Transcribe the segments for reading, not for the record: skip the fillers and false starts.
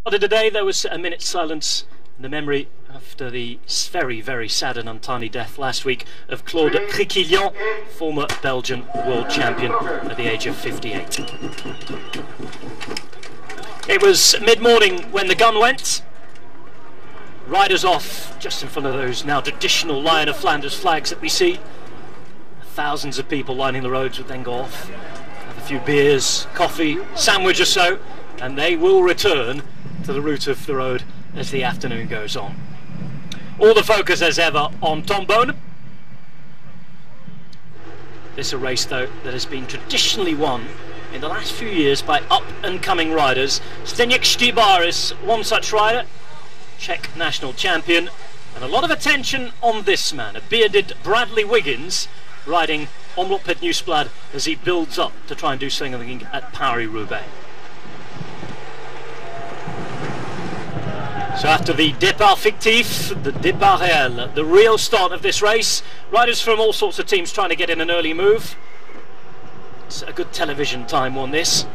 started today, there was a minute's silence in the memory after the very, very sad and untimely death last week of Claude Criquillon, former Belgian world champion at the age of 58. It was mid-morning when the gun went. Riders off just in front of those now traditional Lion of Flanders flags that we see. Thousands of people lining the roads would then go off, have a few beers, coffee, sandwich or so, and they will return to the route of the road as the afternoon goes on. All the focus as ever on Tom Bonen. This is a race though that has been traditionally won in the last few years by up-and-coming riders. Zdeněk Štýbar is one such rider, Czech national champion, and a lot of attention on this man, a bearded Bradley Wiggins, riding Omloop Het Nieuwsblad as he builds up to try and do something at Paris-Roubaix. So after the départ fictif, the départ réel, the real start of this race, riders from all sorts of teams trying to get in an early move. It's a good television time on this.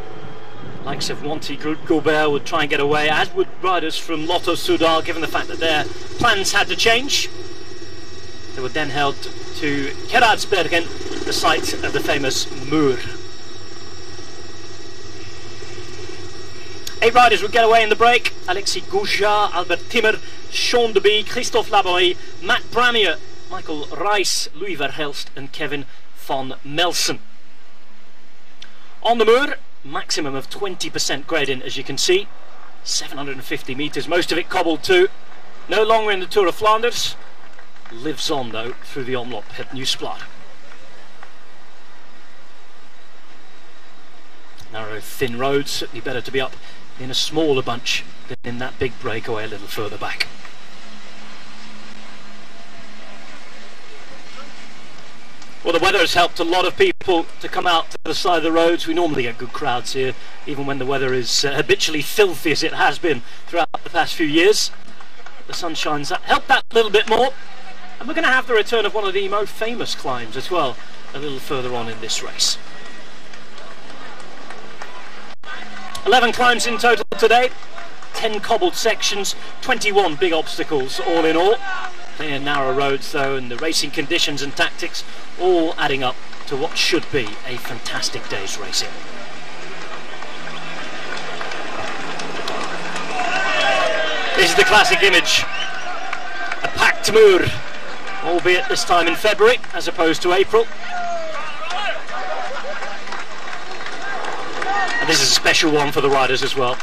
Likes of Wanty Gobert would try and get away, as would riders from Lotto Soudal, given the fact that their plans had to change. They were then held to Gerardsbergen, the site of the famous Muur. 8 riders would get away in the break: Alexis Goujat, Albert Timmer, Sean Deby, Christophe Laborie, Matt Bramier, Michael Rice, Louis Verhelst and Kevin van Melsen. On the Muur, maximum of 20% gradient, as you can see, 750 metres, most of it cobbled too. No longer in the Tour of Flanders, lives on though through the Omloop Het Nieuwsblad. Narrow, thin roads, certainly better to be up in a smaller bunch than in that big breakaway a little further back. Well, the weather has helped a lot of people to come out to the side of the roads. We normally get good crowds here, even when the weather is habitually filthy as it has been throughout the past few years. The sun shines, that helped that a little bit more. And we're going to have the return of one of the most famous climbs as well, a little further on in this race. 11 climbs in total today, 10 cobbled sections, 21 big obstacles all in all. Plenty of narrow roads though, and the racing conditions and tactics all adding up to what should be a fantastic day's racing. This is the classic image. A packed Muur, albeit this time in February as opposed to April. And this is a special one for the riders as well.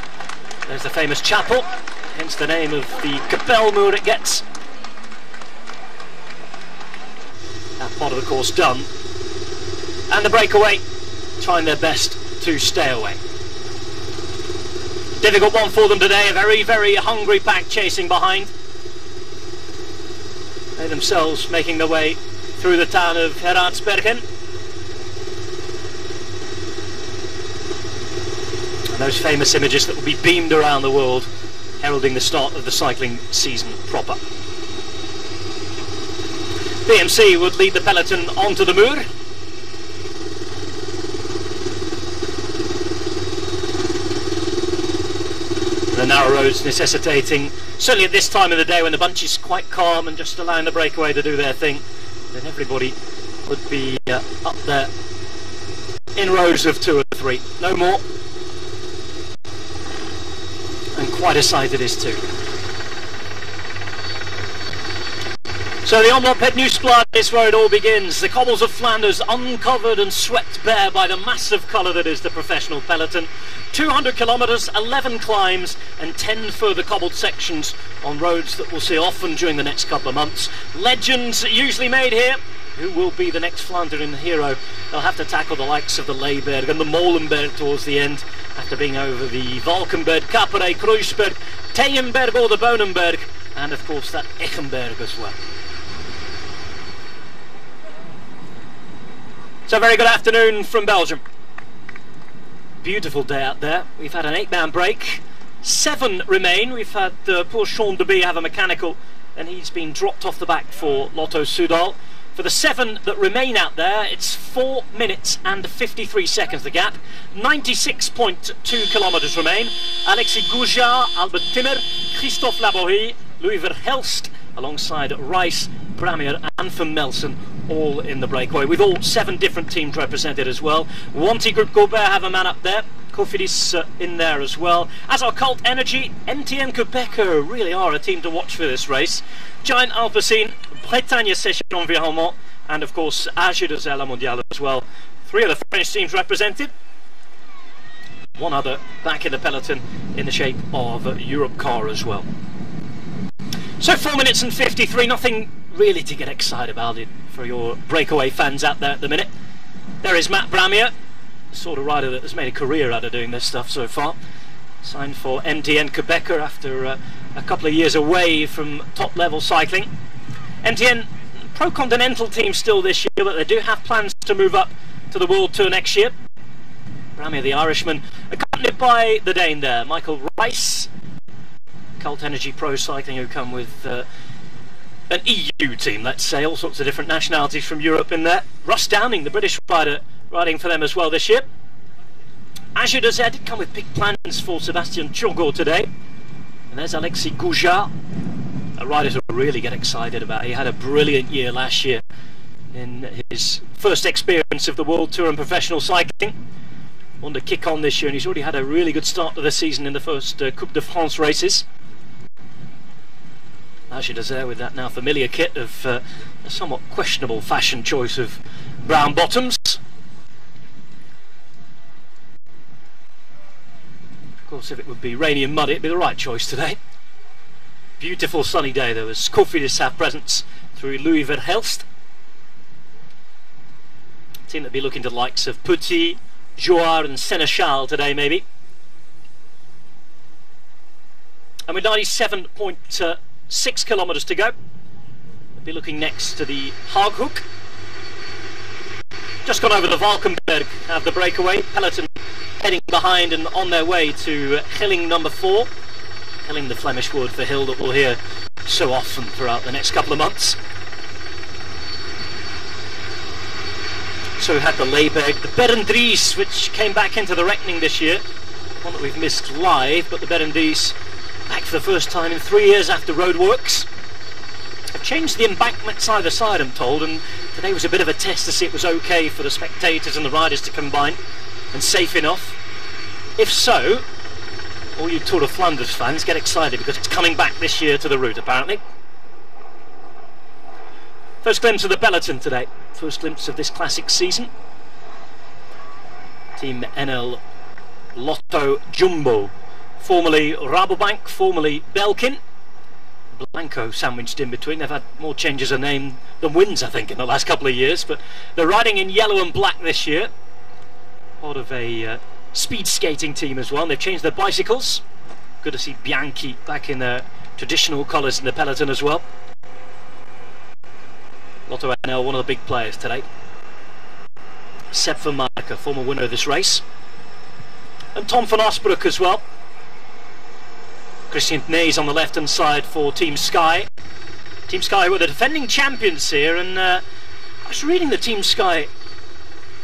There's the famous chapel, hence the name of the Kapel Muur it gets. That part of the course done. And the breakaway trying their best to stay away. Difficult one for them today, a very, very hungry pack chasing behind. They themselves making their way through the town of Gerardsbergen. And those famous images that will be beamed around the world, heralding the start of the cycling season proper. BMC would lead the peloton onto the Muur. The narrow roads necessitating, certainly at this time of the day when the bunch is quite calm and just allowing the breakaway to do their thing, then everybody would be up there in rows of 2 or 3, no more. And quite a sight it is too. So the Omloop Het Nieuwsblad is where it all begins. The cobbles of Flanders uncovered and swept bare by the massive colour that is the professional peloton. 200 kilometres, 11 climbs and 10 further cobbled sections on roads that we'll see often during the next couple of months. Legends usually made here. Who will be the next Flanderian hero? They'll have to tackle the likes of the Leiberg and the Molenberg towards the end, after being over the Valkenberg, Capere, Kruisberg, Teyenberg or the Bonenberg, and of course that Echenberg as well. So very good afternoon from Belgium. Beautiful day out there. We've had an 8-man break. 7 remain. We've had poor Sean Deby have a mechanical, and he's been dropped off the back for Lotto Soudal. For the 7 that remain out there, it's 4 minutes and 53 seconds, the gap. 96.2 kilometres remain. Alexis Goujard, Albert Timmer, Christophe Laborie, Louis Verhelst, alongside Rice, Bramier and Van Melsen, all in the breakaway, with all 7 different teams represented as well. Wanty Group Gobert have a man up there. Cofidis in there as well. As our Cult Energy, MTN Quebec really are a team to watch for this race. Giant Alpecin, Bretagne Session Environnement, and of course AG de La Mondiale as well. 3 of the French teams represented. 1 other back in the peloton in the shape of Europe Car as well. So 4 minutes and 53, nothing really to get excited about it for your breakaway fans out there at the minute. There is Matt Bramier, the sort of rider that has made a career out of doing this stuff so far. Signed for MTN Quebec after a couple of years away from top level cycling. MTN Pro Continental team still this year, but they do have plans to move up to the World Tour next year. Bramier, the Irishman, accompanied by the Dane there, Michael Rice, Cult Energy Pro Cycling, who come with an EU team, let's say, all sorts of different nationalities from Europe in there. Russ Downing, the British rider, riding for them as well this year. Azure de Z come with big plans for Sébastien Turgot today. And there's Alexis Goujard, a rider to really get excited about. He had a brilliant year last year in his first experience of the World Tour and professional cycling. On to kick on this year, and he's already had a really good start to the season in the first Coupe de France races. Azure de Z with that now familiar kit of a somewhat questionable fashion choice of brown bottoms. Of course, if it would be rainy and muddy, it'd be the right choice today. Beautiful sunny day though, as Cofidis have presence through Louis Verhelst. Team that'd be looking to the likes of Petit, Jouard and Sénéchal today maybe. And with 97.6 kilometres to go, we'll be looking next to the Haaghoek. Just gone over the Valkenberg, have the breakaway. Peloton heading behind and on their way to Hilling number 4. Hilling, the Flemish word for hill that we'll hear so often throughout the next couple of months. So we had the Leeberg, the Berendries, which came back into the reckoning this year. One that we've missed live, but the Berendries back for the first time in 3 years after roadworks. I've changed the embankments either side, I'm told, and today was a bit of a test to see it was okay for the spectators and the riders to combine and safe enough. If so, all you Tour of Flanders fans get excited because it's coming back this year to the route apparently. First glimpse of the peloton today, first glimpse of this classic season. Team NL Lotto Jumbo, formerly Rabobank, formerly Belkin. Blanco sandwiched in between. They've had more changes of name than wins, I think, in the last couple of years, but they're riding in yellow and black this year. Part of a speed skating team as well, and they've changed their bicycles. Good to see Bianchi back in their traditional colours in the peloton as well. Lotto NL, one of the big players today. Sepp van Marke, former winner of this race. And Tom van Osbroek as well. Christian Tnees on the left hand side for Team Sky. Team Sky were the defending champions here, and I was reading the Team Sky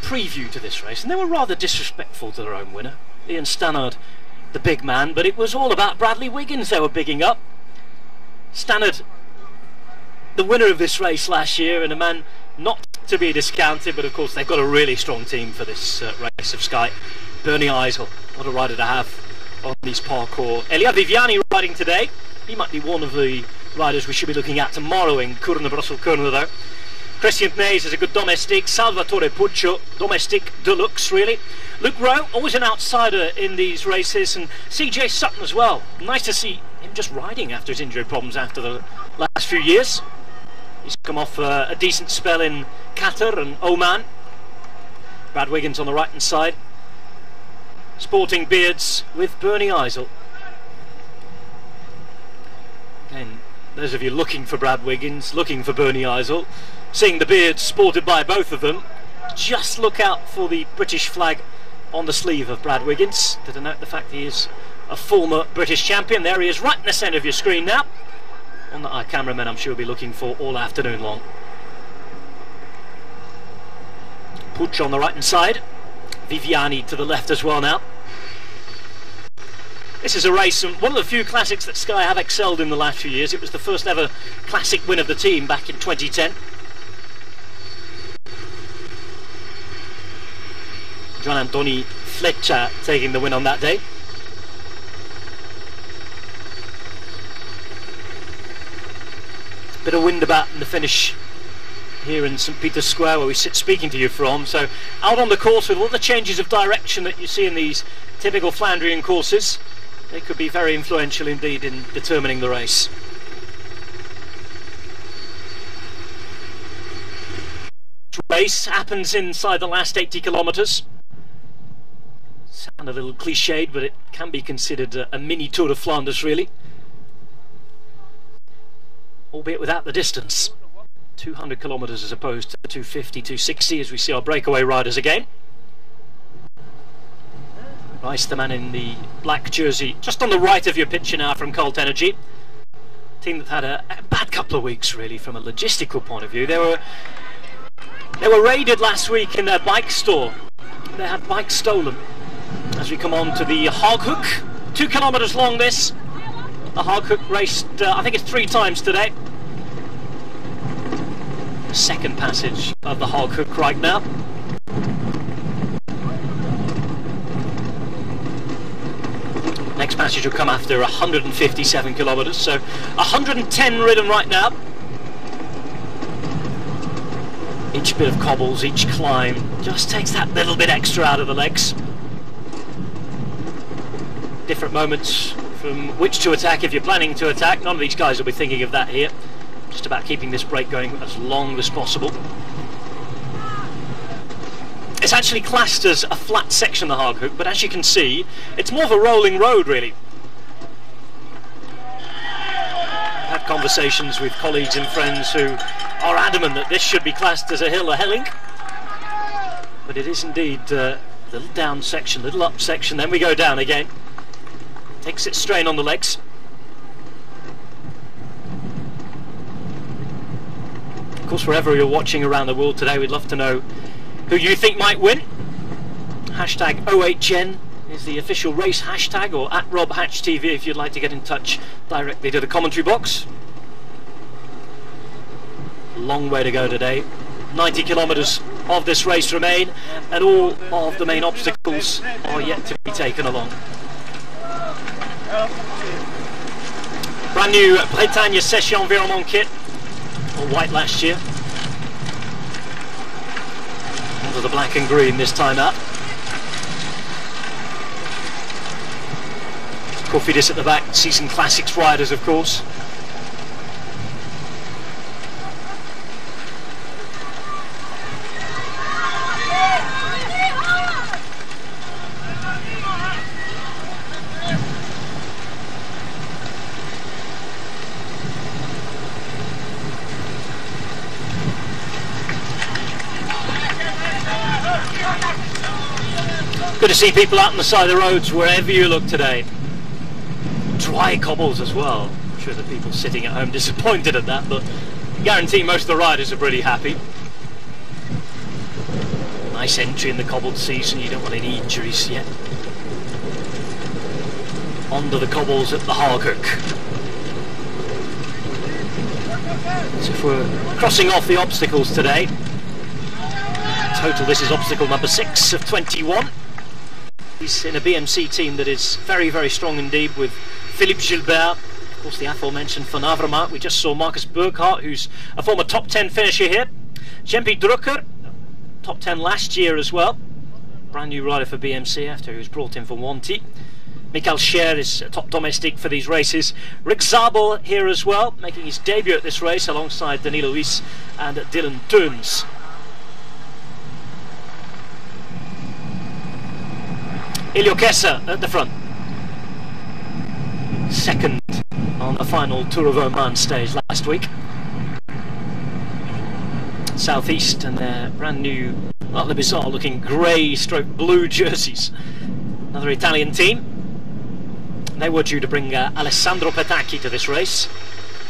preview to this race and they were rather disrespectful to their own winner, Ian Stannard, the big man, but it was all about Bradley Wiggins they were bigging up. Stannard, the winner of this race last year, and a man not to be discounted, but of course they've got a really strong team for this race of Sky. Bernie Eisel, what a rider to have on these parkour. Elia Viviani riding today. He might be one of the riders we should be looking at tomorrow in Kuurne, Brussels Kuurne though. Christian Tnees is a good domestique. Salvatore Puccio, domestique deluxe really. Luke Rowe, always an outsider in these races, and CJ Sutton as well. Nice to see him just riding after his injury problems after the last few years. He's come off a decent spell in Qatar and Oman. Brad Wiggins on the right hand side. Sporting beards with Bernie Eisel. Again, those of you looking for Brad Wiggins, looking for Bernie Eisel, seeing the beards sported by both of them, just look out for the British flag on the sleeve of Brad Wiggins to denote the fact he is a former British champion. There he is, right in the centre of your screen now. One that our cameramen I'm sure will be looking for all afternoon long. Puig on the right hand side, Viviani to the left as well now. This is a race, and one of the few classics that Sky have excelled in the last few years. It was the first ever classic win of the team back in 2010. Joan Antoni Fletcher taking the win on that day. Bit of wind about in the finish here in St Peter's Square, where we sit speaking to you from. So out on the course with all the changes of direction that you see in these typical Flandrian courses, they could be very influential indeed in determining the race. This race happens inside the last 80 kilometres. Sound a little cliched, but it can be considered a mini Tour de Flanders really, albeit without the distance. 200 kilometres as opposed to 250, 260 as we see our breakaway riders again. Rice, the man in the black jersey, just on the right of your picture now from Colt Energy. Team that had a bad couple of weeks really from a logistical point of view. They were raided last week in their bike store. They had bikes stolen. As we come on to the Haaghoek, 2 kilometres long this. The Haaghoek raced, I think it's 3 times today. The second passage of the Haaghoek right now. Next passage will come after 157 kilometres, so 110 ridden right now. Each bit of cobbles, each climb, just takes that little bit extra out of the legs. Different moments from which to attack if you're planning to attack. None of these guys will be thinking of that here. Just about keeping this break going as long as possible. It's actually classed as a flat section, the Haaghoek, but as you can see, it's more of a rolling road really. I've had conversations with colleagues and friends who are adamant that this should be classed as a hill, a helling. But it is indeed a little down section, little up section, then we go down again. Takes its strain on the legs. Of course, wherever you're watching around the world today, we'd love to know who you think might win. Hashtag OHN is the official race hashtag, or at RobHatchTV if you'd like to get in touch directly to the commentary box. Long way to go today. 90 kilometres of this race remain, and all of the main obstacles are yet to be taken along. Brand new Bretagne Sèche Environnement kit, all white last year. Onto the black and green this time out. Cofidis at the back, season classics riders of course. Good to see people out on the side of the roads wherever you look today. Dry cobbles as well. I'm sure the people sitting at home disappointed at that, but I guarantee most of the riders are pretty happy. Nice entry in the cobbled season, you don't want any injuries yet. Onto the cobbles at the Haaghoek. So if we're crossing off the obstacles today, total this is obstacle number 6 of 21. He's in a BMC team that is very, very strong indeed, with Philippe Gilbert, of course the aforementioned Van Avermaet. We just saw Marcus Burkhardt, who's a former top 10 finisher here. Jempi Drucker, top 10 last year as well. Brand new rider for BMC after he was brought in for Wanty. Michael Scher is a top domestic for these races. Rick Zabel here as well, making his debut at this race alongside Danilo Luis and Dylan Teuns. Ilio Kessa at the front. Second on the final Tour of Oman stage last week. Southeast and their brand new, rather bizarre looking grey stroke blue jerseys. Another Italian team. They were due to bring Alessandro Petacchi to this race.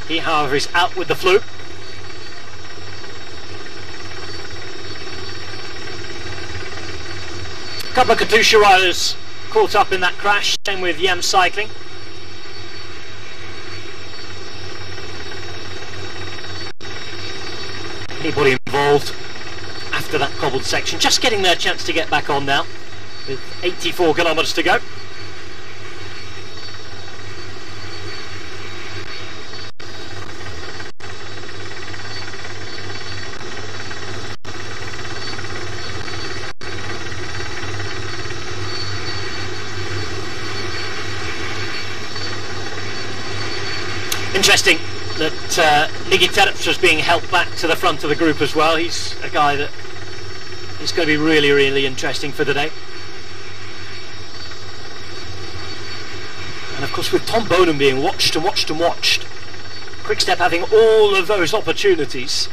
He, however, is out with the flu. couple of Katusha riders caught up in that crash, same with Yam Cycling. Anybody involved after that cobbled section just getting their chance to get back on now with 84 kilometres to go. Interesting that Niki Terpstra was being helped back to the front of the group as well. He's a guy that is going to be really, really interesting for the day. And of course, with Tom Bowden being watched and watched and watched, Quick-Step having all of those opportunities,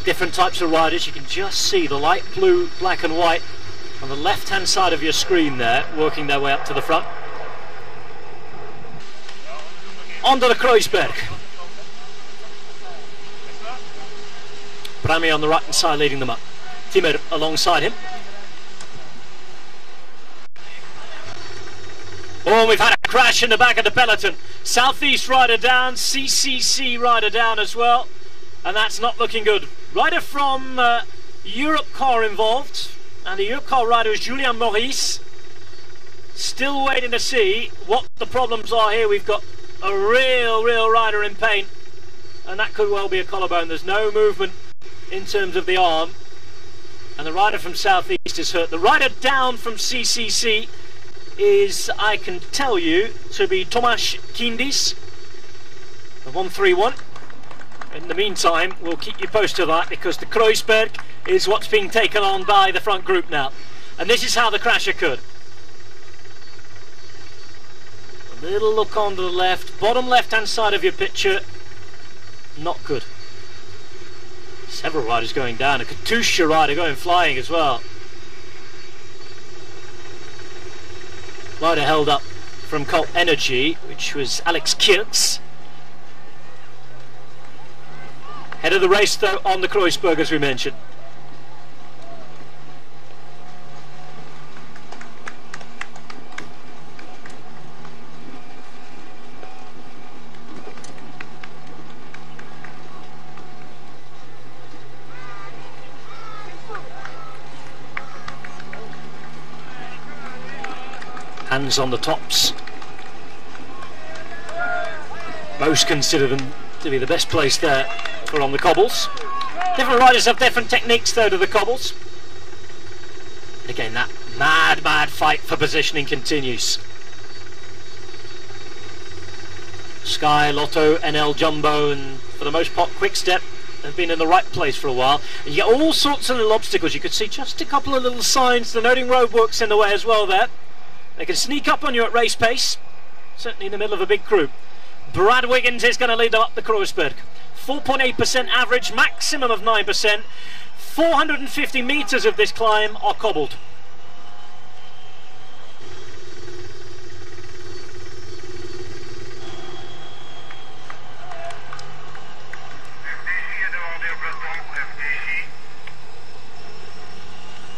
different types of riders, you can just see the light blue, black and white on the left-hand side of your screen there, working their way up to the front. Onto the Kreuzberg. Bramier on the right hand side leading them up. Timur alongside him. Oh, we've had a crash in the back of the peloton. Southeast rider down, CCC rider down as well. And that's not looking good. Rider from Europe Car involved. And the Europe Car rider is Julien Maurice. Still waiting to see what the problems are here. We've got a real rider in pain, and that could well be a collarbone. There's no movement in terms of the arm, and the rider from Southeast is hurt. The rider down from CCC is, I can tell you, to be Tomasz Kindis, the 131. In the meantime, we'll keep you posted on that, because the Kreuzberg is what's being taken on by the front group now, and this is how the crash occurred. Little look on to the left, bottom left-hand side of your picture, not good. Several riders going down, a Katusha rider going flying as well. Rider held up from Cult Energy, which was Alex Kirtz. Head of the race though on the Kreuzberg, as we mentioned. Hands on the tops. Most consider them to be the best place there for on the cobbles. Different riders have different techniques though to the cobbles. Again, that mad fight for positioning continues. Sky, Lotto, NL Jumbo, and for the most part Quick-Step have been in the right place for a while. And you get all sorts of little obstacles. You could see just a couple of little signs denoting roadworks in the way as well there. They can sneak up on you at race pace, certainly in the middle of a big group. Brad Wiggins is going to lead up the Kreuzberg. 4.8% average, maximum of 9%. 450 metres of this climb are cobbled.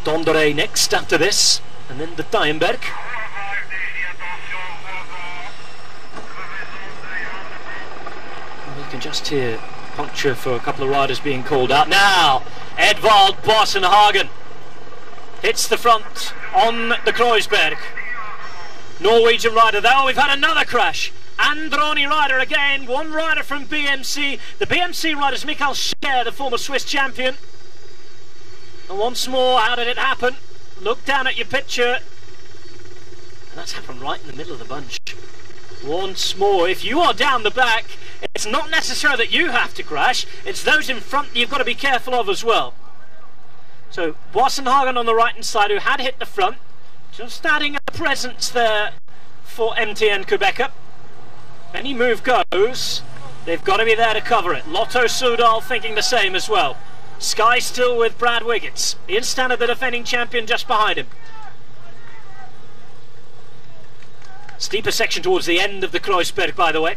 Dondere next after this, and then the Tyenberg. You can just hear puncture for a couple of riders being called out. Now, Edvald Boasson-Hagen hits the front on the Kreuzberg. Norwegian rider there. Oh, we've had another crash. Androni rider again, one rider from BMC. The BMC rider is Michael Scher, the former Swiss champion. And once more, how did it happen? Look down at your picture. And that's happened right in the middle of the bunch. Once more, if you are down the back, it's not necessary that you have to crash, it's those in front that you've got to be careful of as well. So, Boasson-Hagen on the right hand side, who had hit the front, just adding a presence there for MTN Quebec. If any move goes, they've got to be there to cover it. Lotto Soudal thinking the same as well. Sky still with Brad Wiggins. Ian Stannard, the defending champion, just behind him. Steeper section towards the end of the Kreuzberg, by the way.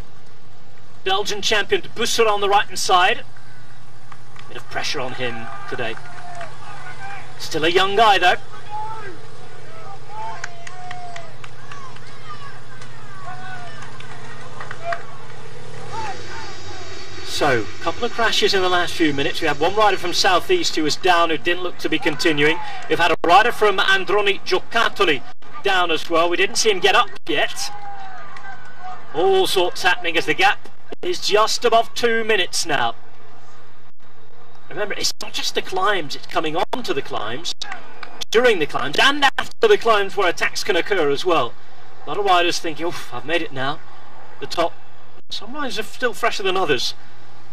Belgian champion Busser on the right hand side. Bit of pressure on him today. Still a young guy though. So, a couple of crashes in the last few minutes. We had one rider from Southeast who was down, who didn't look to be continuing. We've had a rider from Androni Giocattoli down as well. We didn't see him get up yet. All sorts happening as the gap is just above 2 minutes now. Remember, it's not just the climbs, it's coming on to the climbs, during the climbs, and after the climbs where attacks can occur as well. A lot of riders thinking, oof, I've made it now. The top. Some riders are still fresher than others.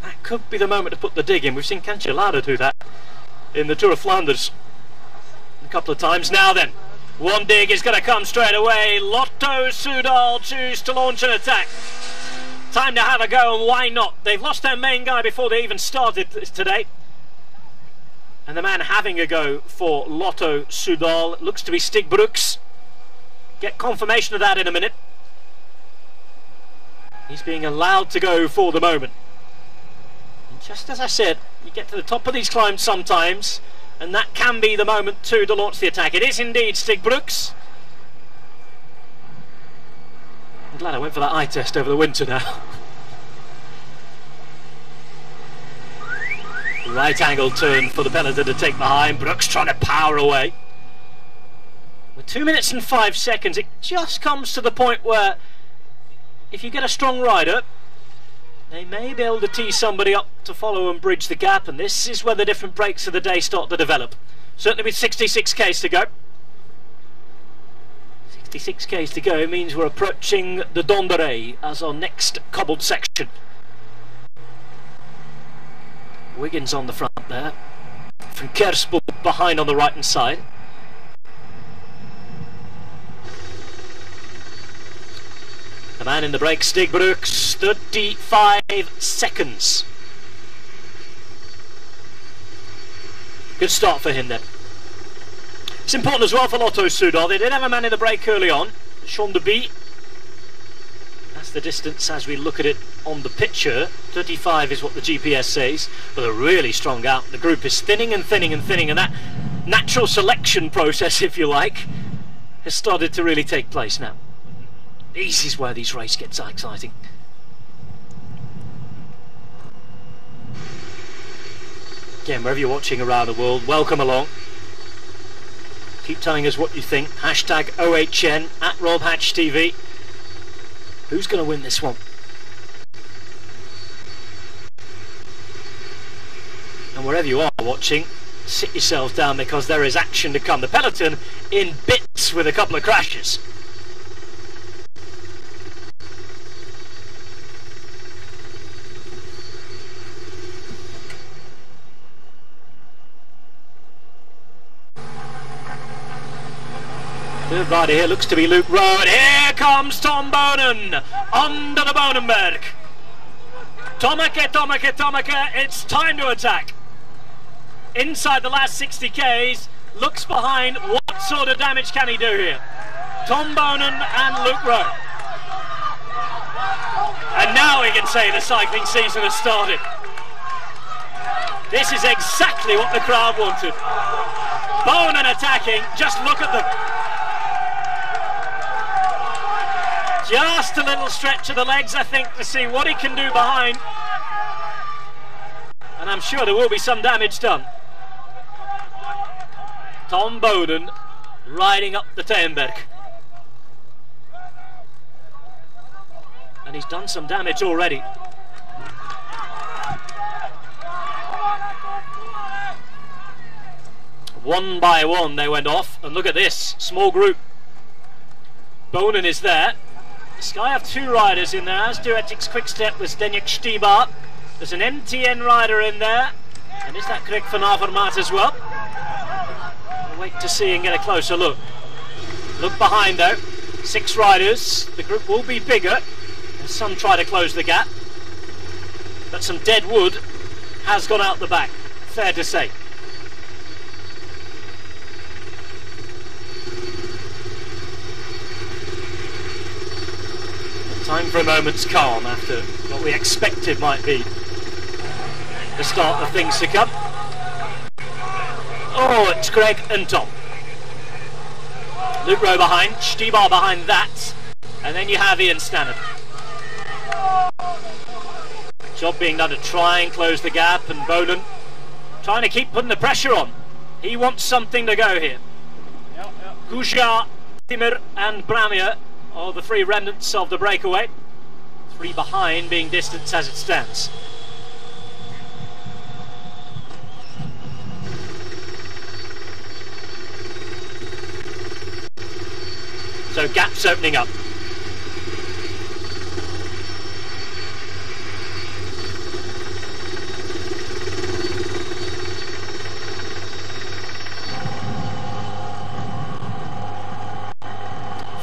That could be the moment to put the dig in. We've seen Cancellara do that in the Tour of Flanders a couple of times. Now then, one dig is going to come straight away. Lotto Soudal choose to launch an attack. Time to have a go, and why not? They've lost their main guy before they even started today. And the man having a go for Lotto Soudal looks to be Stig Brooks. Get confirmation of that in a minute. He's being allowed to go for the moment. And just as I said, you get to the top of these climbs sometimes, and that can be the moment to launch the attack. It is indeed Stig Brooks. I'm glad I went for that eye test over the winter now. Right angle turn for the peloton to take behind. Brooks trying to power away. With 2 minutes and 5 seconds, it just comes to the point where if you get a strong rider, they may be able to tee somebody up to follow and bridge the gap, and this is where the different breaks of the day start to develop. Certainly with 66 k's to go. 66 k's to go means we're approaching the Dondere as our next cobbled section. Wiggins on the front there. From Kerspool behind on the right hand side. The man in the break, Stig Brooks, 35 seconds. Good start for him then. It's important as well for Lotto Soudal. They did have a man in the break early on, Sean de Bie. That's the distance as we look at it on the picture. 35 is what the GPS says, but a really strong out. The group is thinning and thinning and thinning, and that natural selection process, if you like, has started to really take place now. This is where these races get so exciting. Again, wherever you're watching around the world, welcome along. Keep telling us what you think. Hashtag OHN at Rob Hatch TV. Who's going to win this one? And wherever you are watching, sit yourselves down because there is action to come. The peloton in bits with a couple of crashes. Third rider here looks to be Luke Rowe, and here comes Tom Bonen under the Bonenberg. Tommeke, it's time to attack. Inside the last 60 k's, looks behind, what sort of damage can he do here? Tom Bonen and Luke Rowe. And now we can say the cycling season has started. This is exactly what the crowd wanted. Bonen attacking, just look at them. Just a little stretch of the legs, I think, to see what he can do behind. And I'm sure there will be some damage done. Tom Bonen riding up the Teenberg. And he's done some damage already. One by one they went off, and look at this, small group. Bonen is there. Sky have two riders in there, as do Ethics Quickstep with Zdeněk Štýbar. There's an MTN rider in there, and is that correct for Navermaet as well? We'll wait to see and get a closer look. Look behind though, 6 riders. The group will be bigger as some try to close the gap, but some dead wood has gone out the back, fair to say. Time for a moment's calm after what we expected might be the start of things to come. Oh, it's Greg and Tom. Luke Rowe behind, Štýbar behind that, and then you have Ian Stannard. Job being done to try and close the gap, and Bonen trying to keep putting the pressure on. He wants something to go here. Guja, Timur and Bramier are the three remnants of the breakaway. Three behind being distanced as it stands. So gaps opening up.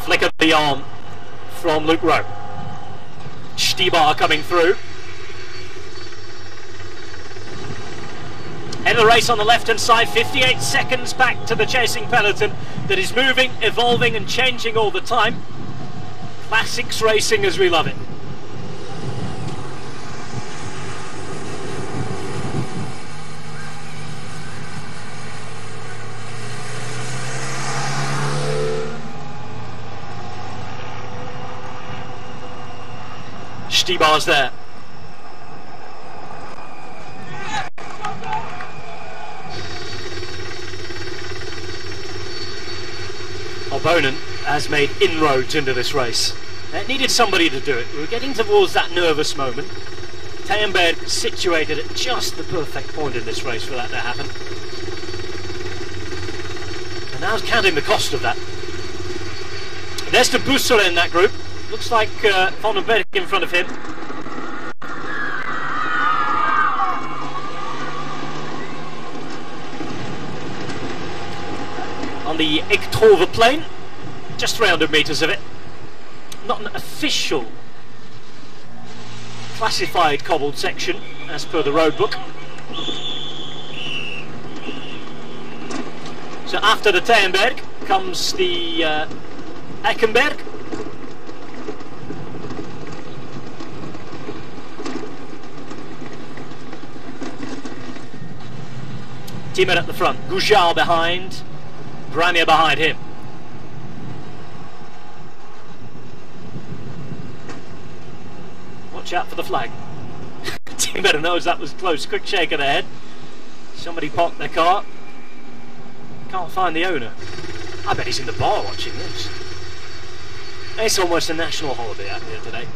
Flick of the arm from Luke Rowe. Stibar coming through. End of the race on the left hand side, 58 seconds back to the chasing peloton that is moving, evolving and changing all the time. Classics racing as we love it. Stibar's there. Bonen has made inroads into this race. It needed somebody to do it. We were getting towards that nervous moment. Teyenberg situated at just the perfect point in this race for that to happen. And now he's counting the cost of that. There's the booster in that group. Looks like Van den Berg in front of him. On the Echthoven plain, just 300 metres of it. Not an official classified cobbled section as per the road book. So after the Teyenberg comes the Eckenberg. Timur at the front, Gujal behind, Bramier behind him. Watch out for the flag. Timur knows that was close. Quick shake of the head. Somebody parked their car. Can't find the owner. I bet he's in the bar watching this. It's almost a national holiday out here today.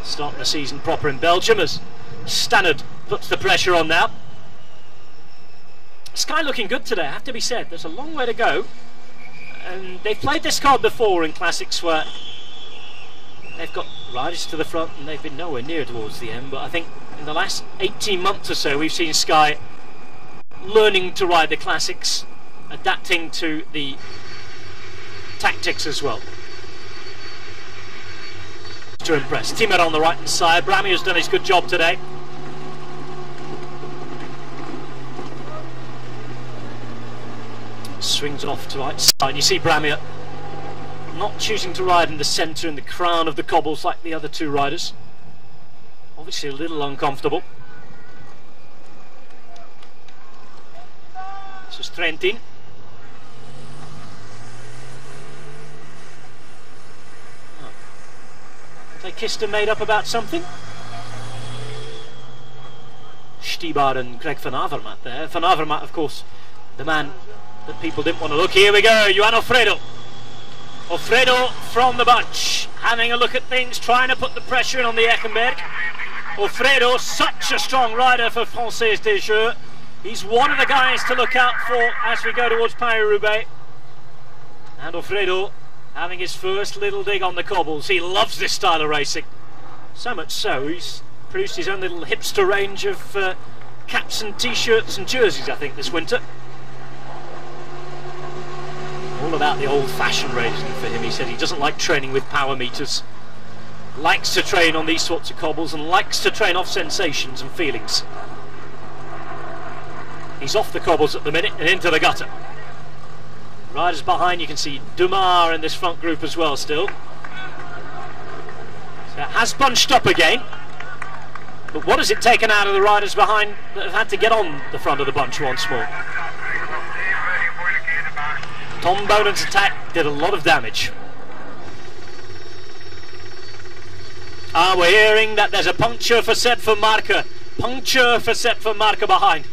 Starting the season proper in Belgium as Stannard puts the pressure on now. Sky looking good today, I have to be said. There's a long way to go. And they've played this card before in classics where they've got riders to the front and they've been nowhere near towards the end. But I think in the last 18 months or so we've seen Sky learning to ride the classics, adapting to the tactics as well. To impress. Timur on the right hand side. Bramier has done his good job today. Swings off to right side. You see Bramier not choosing to ride in the centre, in the crown of the cobbles like the other two riders. Obviously a little uncomfortable. This is Trentin. Oh. Have they kissed and made up about something? Stibar and Greg van Avermaet there. Van Avermaet, of course, the man that people didn't want to look. Here we go, Johan Alfredo. Alfredo from the bunch, having a look at things, trying to put the pressure in on the Eckenberg. Alfredo, such a strong rider for Française des Jeux. He's one of the guys to look out for as we go towards Paris-Roubaix. And Alfredo having his first little dig on the cobbles. He loves this style of racing. So much so, he's produced his own little hipster range of caps and t-shirts and jerseys, I think, this winter. All about the old-fashioned racing for him. He said he doesn't like training with power meters. Likes to train on these sorts of cobbles and likes to train off sensations and feelings. He's off the cobbles at the minute and into the gutter. Riders behind, you can see Dumar in this front group as well still. So it has bunched up again. But what has it taken out of the riders behind that have had to get on the front of the bunch once more? Tom Bonen's attack did a lot of damage. We're hearing that there's a puncture for Sepp van Marke. Puncture for Sepp van Marke behind.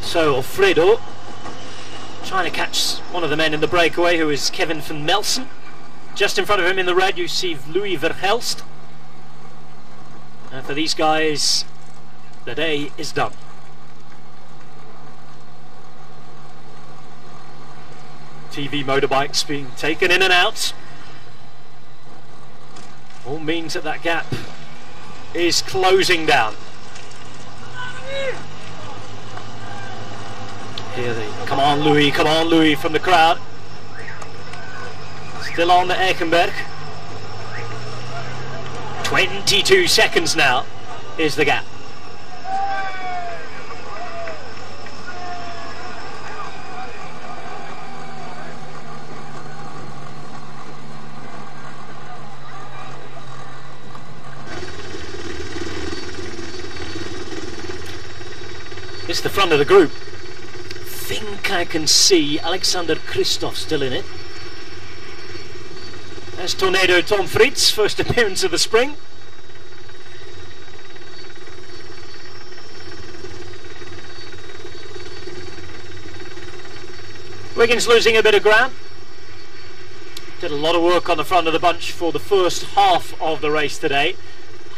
So Alfredo trying to catch one of the men in the breakaway, who is Kevin van Melsen. Just in front of him in the red you see Louis Verhelst. And for these guys, the day is done. TV motorbikes being taken in and out. All means that that gap is closing down. Here they come on Louis from the crowd. Still on the Eichenberg. 22 seconds now is the gap. It's the front of the group. I think I can see Alexander Christoph still in it. There's Tornado Tom Fritz, first appearance of the spring. Wiggins losing a bit of ground. Did a lot of work on the front of the bunch for the first half of the race today.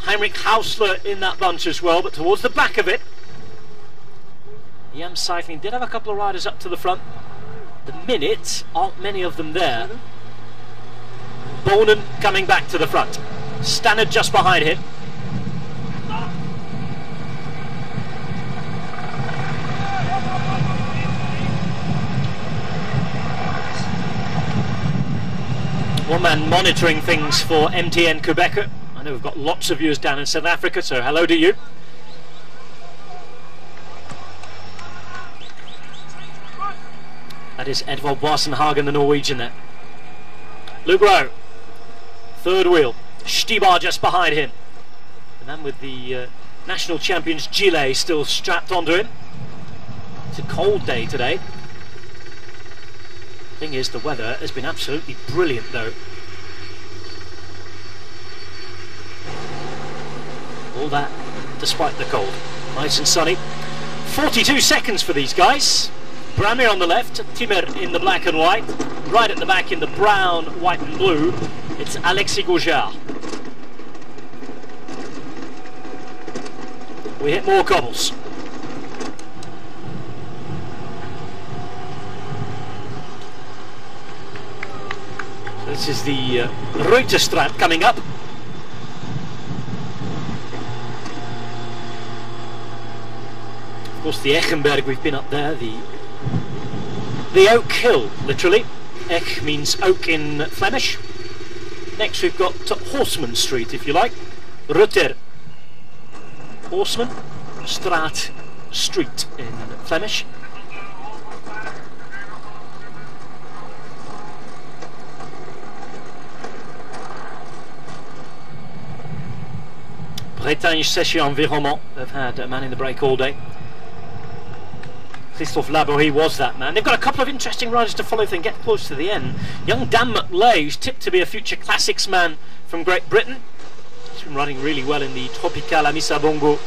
Heinrich Hausler in that bunch as well, but towards the back of it, Yam Cycling did have a couple of riders up to the front. The minute, aren't many of them there. Bonen coming back to the front. Stannard just behind him. One man monitoring things for MTN Quebec. I know we've got lots of viewers down in South Africa, so hello to you. That is Edvald Boassenhagen, the Norwegian there. Luke Rowe, third wheel. Stibar just behind him. And then with the national champions Gillet still strapped onto him. It's a cold day today. Thing is, the weather has been absolutely brilliant though. All that despite the cold. Nice and sunny. 42 seconds for these guys. Bramier on the left, Timmer in the black and white. Right at the back in the brown, white and blue, it's Alexis Goujard. We hit more cobbles. So this is the Reuterstraat coming up. Of course the Eichenberg, we've been up there, the Oak Hill, literally. Eich means oak in Flemish. Next we've got Horseman Street, if you like. Rutter, Horseman, Straat, Street in Flemish. Bretagne Séché Environnement. They've had a man in the break all day. Christophe Laborie was that man. They've got a couple of interesting riders to follow if they can get close to the end. Young Dan McLay, who's tipped to be a future classics man from Great Britain. He's been running really well in the Tropical Amissa Bongo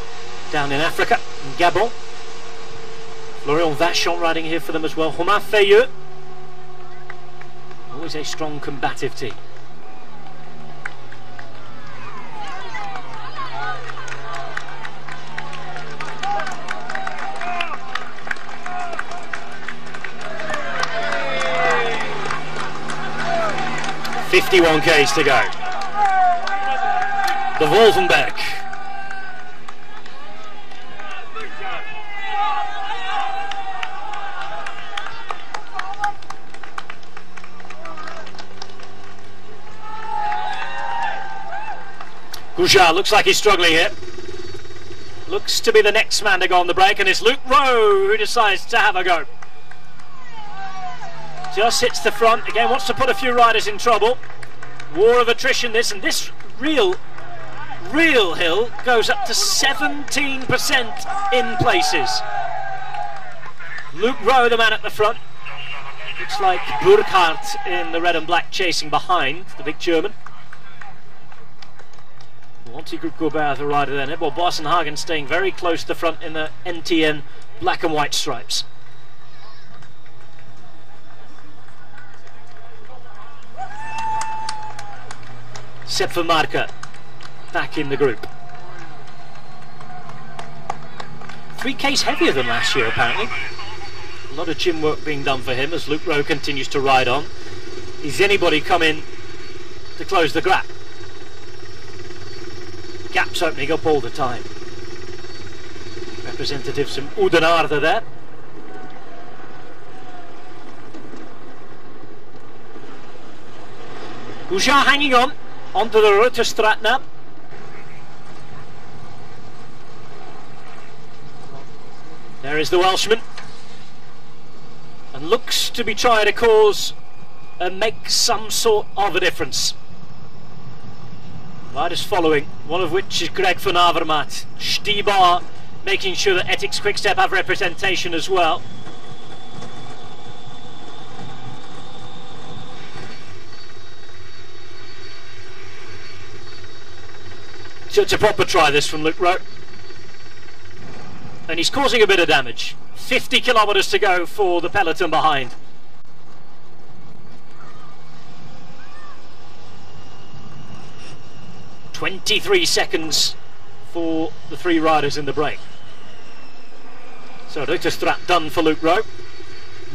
down in Africa, in Gabon. Florian Vachon riding here for them as well. Romain Fayeux. Always a strong combative team. .51 k's to go. The Wolvenberg. Goujard looks like he's struggling here. Looks to be the next man to go on the break, and it's Luke Rowe who decides to have a go. Just hits the front, again wants to put a few riders in trouble. War of attrition this, and this real hill goes up to 17% in places. Luke Rowe, the man at the front. Looks like Burkhardt in the red and black chasing behind, the big German. Wanty Group Gobert the rider there. Nebo Bossenhagen staying very close to the front in the NTN black and white stripes. Sepp Vermarker back in the group. 3K's heavier than last year apparently. A lot of gym work being done for him as Luke Rowe continues to ride on. Is anybody coming to close the gap? Gaps opening up all the time. Representatives from Oudenaarde there. Gouja hanging on, onto the Rutterstraat now. There is the Welshman. And looks to be trying to cause and make some sort of a difference. Riders following, one of which is Greg van Avermaet. Stibar making sure that Ethics Quickstep have representation as well. So it's a proper try this from Luke Rowe. And he's causing a bit of damage. 50 kilometres to go for the peloton behind. "23 seconds for the three riders in the break." So Rutterstraat done for Luke Rowe.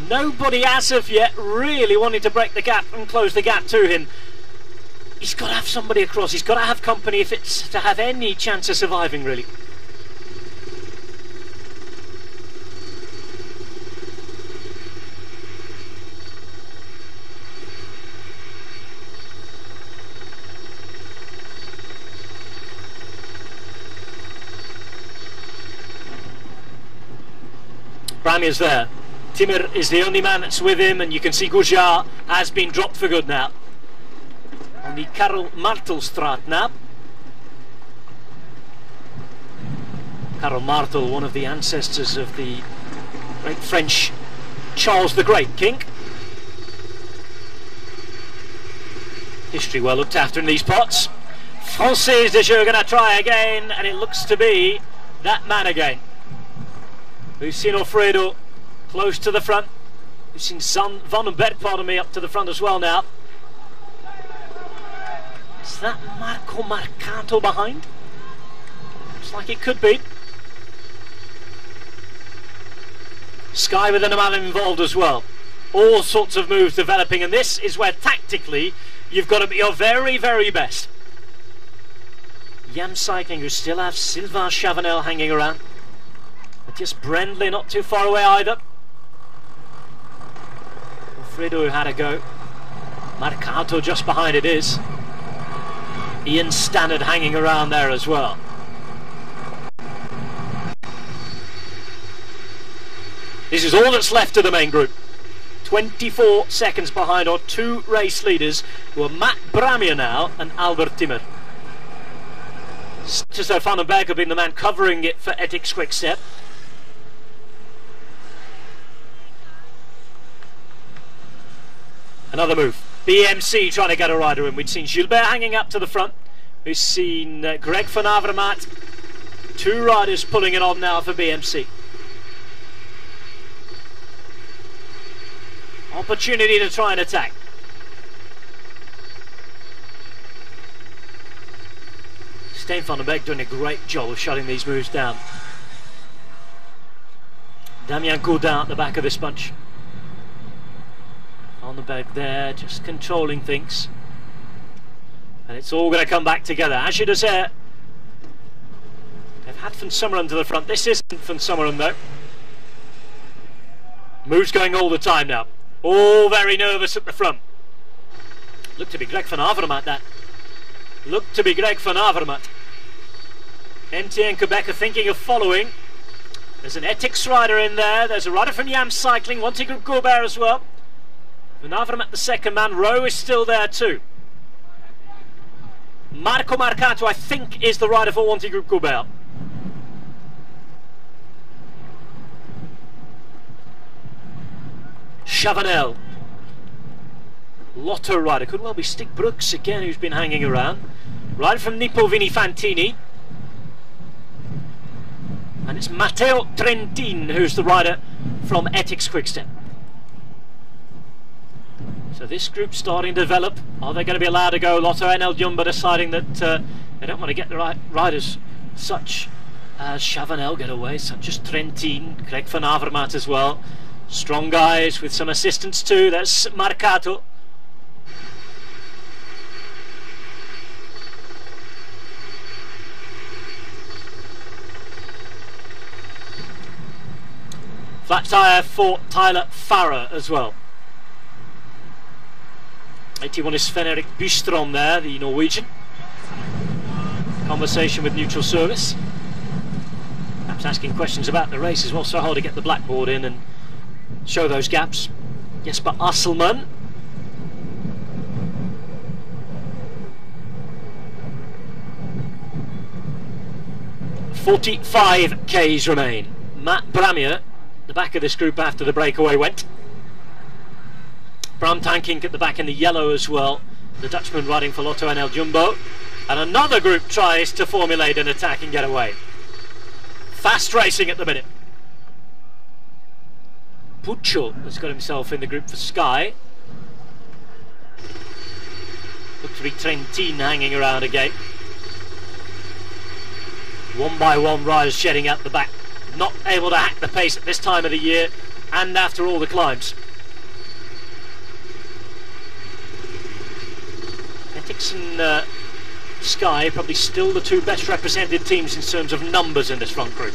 Nobody as of yet really wanting to break the gap and close the gap to him. He's got to have somebody across, he's got to have company if it's to have any chance of surviving really. Bramier's there. Timmer is the only man that's with him, and you can see Gouja has been dropped for good now. On the Karel Martelstraat now. Karel Martel, one of the ancestors of the great French Charles the Great King. History well looked after in these pots. Francis de Jeu going to try again, and it looks to be that man again. We've seen Alfredo close to the front. We've seen Van den Berg, pardon me, up to the front as well now. Is that Marco Marcato behind? Looks like it could be. Sky with an man involved as well. All sorts of moves developing, and this is where tactically you've got to be your very, very best. Yam Cycling, who still have Sylvain Chavanel hanging around. Matthias Brendley not too far away either. Alfredo had a go. Marcato just behind it is. Ian Stannard hanging around there as well. This is all that's left of the main group. 24 seconds behind our two race leaders, who are Matt Bramier now and Albert Timmer. Just though Van den Berg have been the man covering it for Ethics Quickstep. Another move. BMC trying to get a rider in. We'd seen Gilbert hanging up to the front. We've seen Greg van Avermaet. Two riders pulling it on now for BMC. Opportunity to try and attack. Stijn van den Berg doing a great job of shutting these moves down. Damien Gaudin at the back of this bunch. On the bag there, just controlling things. And it's all going to come back together. Agir Dessert. They've had Van Summeren to the front. This isn't Van Summeren though. Moves going all the time now. All very nervous at the front. Looked to be Greg van Avermaet that. Looked to be Greg van Avermaet. NTN Quebec are thinking of following. There's an Ethics rider in there. There's a rider from Yam Cycling. Wanty Group Gobert as well. Van Avermaet the second man. Rowe is still there too. Marco Marcato I think is the rider for Wanty Group Gobert. Chavanel Lotto rider, could well be Stig Brooks again, who's been hanging around. Rider from Nippo Vinifantini. And it's Matteo Trentin who's the rider from Ethics Quickstep. So this group's starting to develop. Are they going to be allowed to go? Lotto NL Jumbo deciding that they don't want to get the right riders such as Chavanel get away, such as Trentin, Craig van Avermaet as well. Strong guys with some assistance too. There's Marcato. Flat tyre for Tyler Farrer as well. 81 is Sven-Erik Bystrom there, the Norwegian. Conversation with neutral service. Perhaps asking questions about the race as well. So hard to get the blackboard in and show those gaps. Jesper Asselman. .45 Ks remain. Matt Bramier, the back of this group after the breakaway went. Bram Tankink at the back in the yellow as well. The Dutchman riding for Lotto NL Jumbo. And another group tries to formulate an attack and get away. Fast racing at the minute. Puccio has got himself in the group for Sky. Looks to be Trentin hanging around again. One by one riders shedding out the back. Not able to hack the pace at this time of the year and after all the climbs. Ethics and Sky probably still the two best represented teams in terms of numbers in this front group.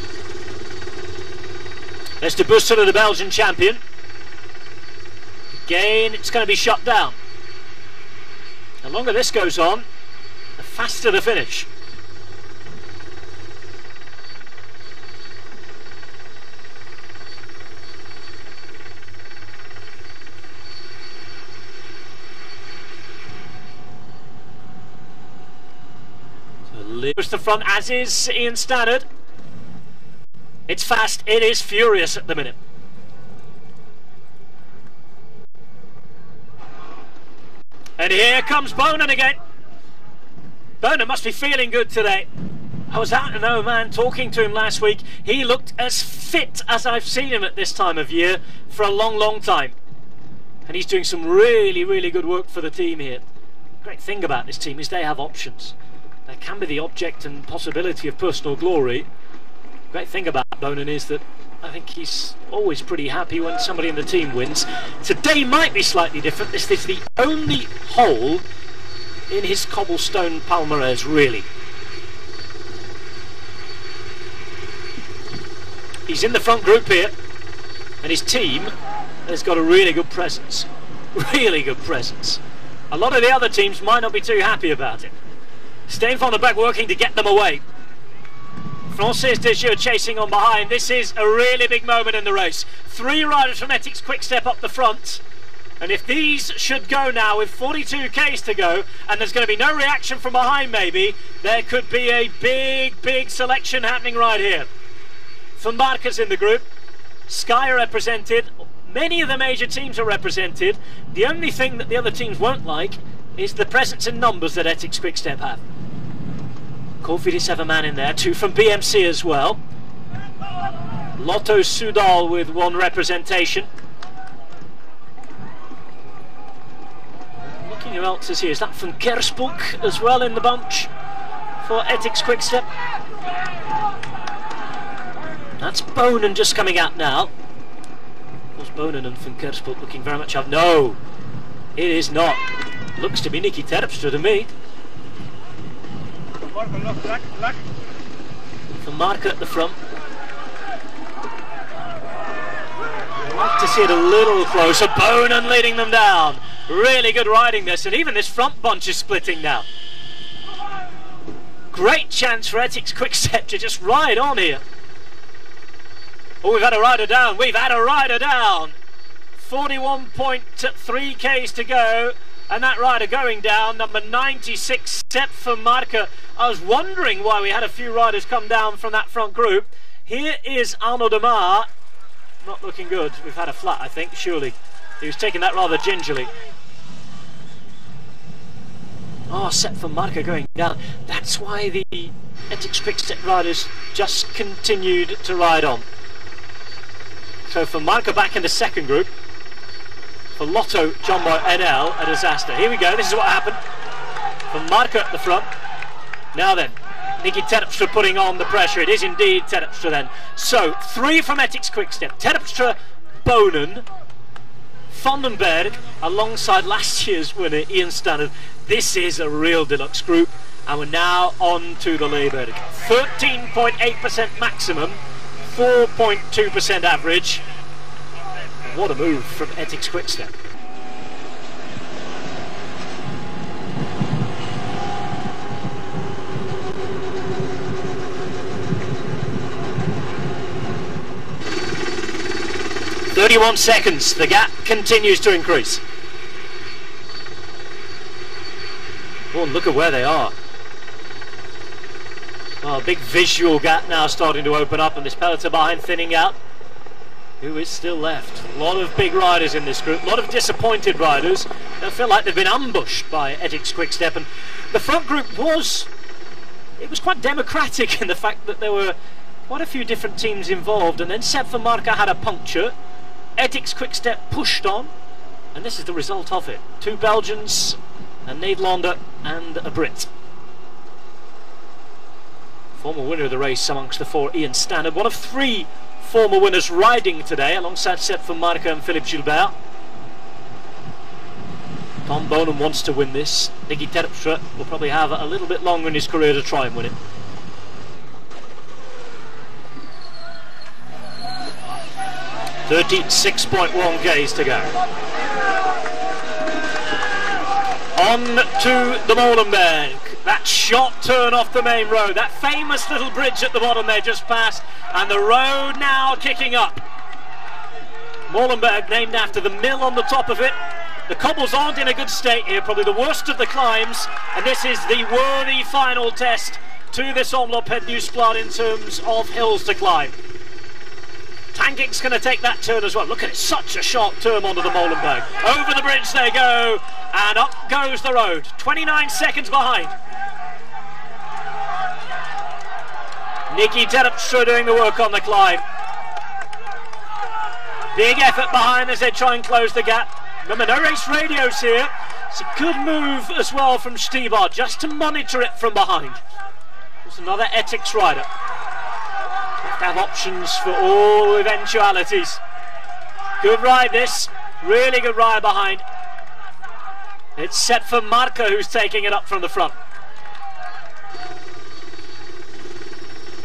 There's De Bussler, the Belgian champion. Again, it's going to be shut down. The longer this goes on, the faster the finish. Push the front, as is Ian Stannard. It's fast, it is furious at the minute. And here comes Bonan again. Bonan must be feeling good today. I was out in Oman talking to him last week. He looked as fit as I've seen him at this time of year for a long, long time. And he's doing some really, really good work for the team here. Great thing about this team is they have options. There can be the object and possibility of personal glory. Great thing about Bonan is that I think he's always pretty happy when somebody in the team wins. Today might be slightly different. This is the only hole in his cobblestone palmarès, really. He's in the front group here, and his team has got a really good presence. Really good presence. A lot of the other teams might not be too happy about it. Staying from the back, working to get them away. Francis Desjeux chasing on behind. This is a really big moment in the race. 3 riders from Ethics Quickstep up the front. And if these should go now with 42 Ks to go, and there's going to be no reaction from behind maybe, there could be a big, big selection happening right here. Van Marker's in the group. Sky are represented. Many of the major teams are represented. The only thing that the other teams won't like is the presence in numbers that Ethics Quickstep have. Cofidis have a man in there, 2 from BMC as well. Lotto Soudal with 1 representation. Looking who else is here. Is that from Kersbuk as well in the bunch for Ethics Quickstep? That's Bonan just coming out now. Of course, Bonan and Van Kersbuk looking very much up. No, it is not. Looks to be Nicky Terpstra to me. Van Marker at the front. I'd like to see it a little closer. Bonan leading them down. Really good riding this, and even this front bunch is splitting now. Great chance for Ethics Quickstep to just ride on here. Oh, we've had a rider down. We've had a rider down. 41.3 Ks to go. And that rider going down, number 96, Sepp Van Marker. I was wondering why we had a few riders come down from that front group. Here is Arnaud Demar. Not looking good. We've had a flat, I think, surely. He was taking that rather gingerly. Oh, Set for Marca going down. That's why the Ethics Quick-Step riders just continued to ride on. So for Marca back in the second group. For Lotto, Jumbo, NL, a disaster. Here we go, this is what happened. For Marca at the front. Now then, Nicky Terpstra putting on the pressure. It is indeed Terpstra then. So, 3 from Ethics Quick-Step. Terpstra, Bonen, Vandenberg, alongside last year's winner, Ian Stannard. This is a real deluxe group. And we're now on to the Leberg. 13.8% maximum, 4.2% average. What a move from Ethics Quick-Step. "31 seconds, the gap continues to increase." Oh, and look at where they are. Oh, a big visual gap now starting to open up, and this peloton behind thinning out. Who is still left? A lot of big riders in this group, a lot of disappointed riders. They feel like they've been ambushed by Ethics Quick-Step, and the front group was quite democratic in the fact that there were quite a few different teams involved, and then Set for Marca had a puncture. Ethics Quick-Step pushed on, and this is the result of it. 2 Belgians, a Nederlander and a Brit. Former winner of the race amongst the 4, Ian Stannard, one of 3 former winners riding today alongside Set for Marca and Philippe Gilbert. Tom Bonen wants to win this. Nicky Terpstra will probably have a little bit longer in his career to try and win it. .6.1 Ks to go. On to the Molenberg. That short turn off the main road, that famous little bridge at the bottom there just passed, and the road now kicking up. Molenberg named after the mill on the top of it. The cobbles aren't in a good state here, probably the worst of the climbs, and this is the worthy final test to this Omloop Het Nieuwsblad in terms of hills to climb. Tanking's going to take that turn as well. Look at it, such a sharp turn onto the Molenberg. Over the bridge they go, and up goes the road. 29 seconds behind. Nicky Terpstra doing the work on the climb. Big effort behind as they try and close the gap. Remember, no race radios here. It's a good move as well from Stibar, just to monitor it from behind. There's another Ethics rider. Have to have options for all eventualities. Good ride this, really good ride behind. It's Set for Marca who's taking it up from the front.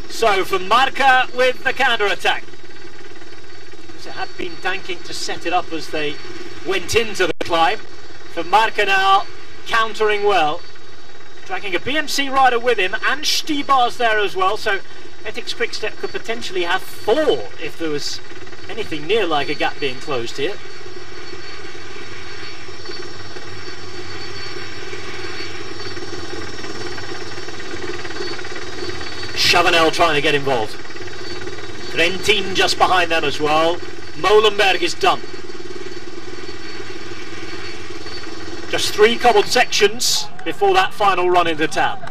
So for Marca with the counter-attack. It had been tanking to set it up as they went into the climb. For Marca now countering well. Dragging a BMC rider with him, and Stibar's there as well, so Ethics Quick-Step could potentially have 4 if there was anything near like a gap being closed here. Chavanel trying to get involved. Trentin just behind them as well. Molenberg is done. Just 3 cobbled sections before that final run into town.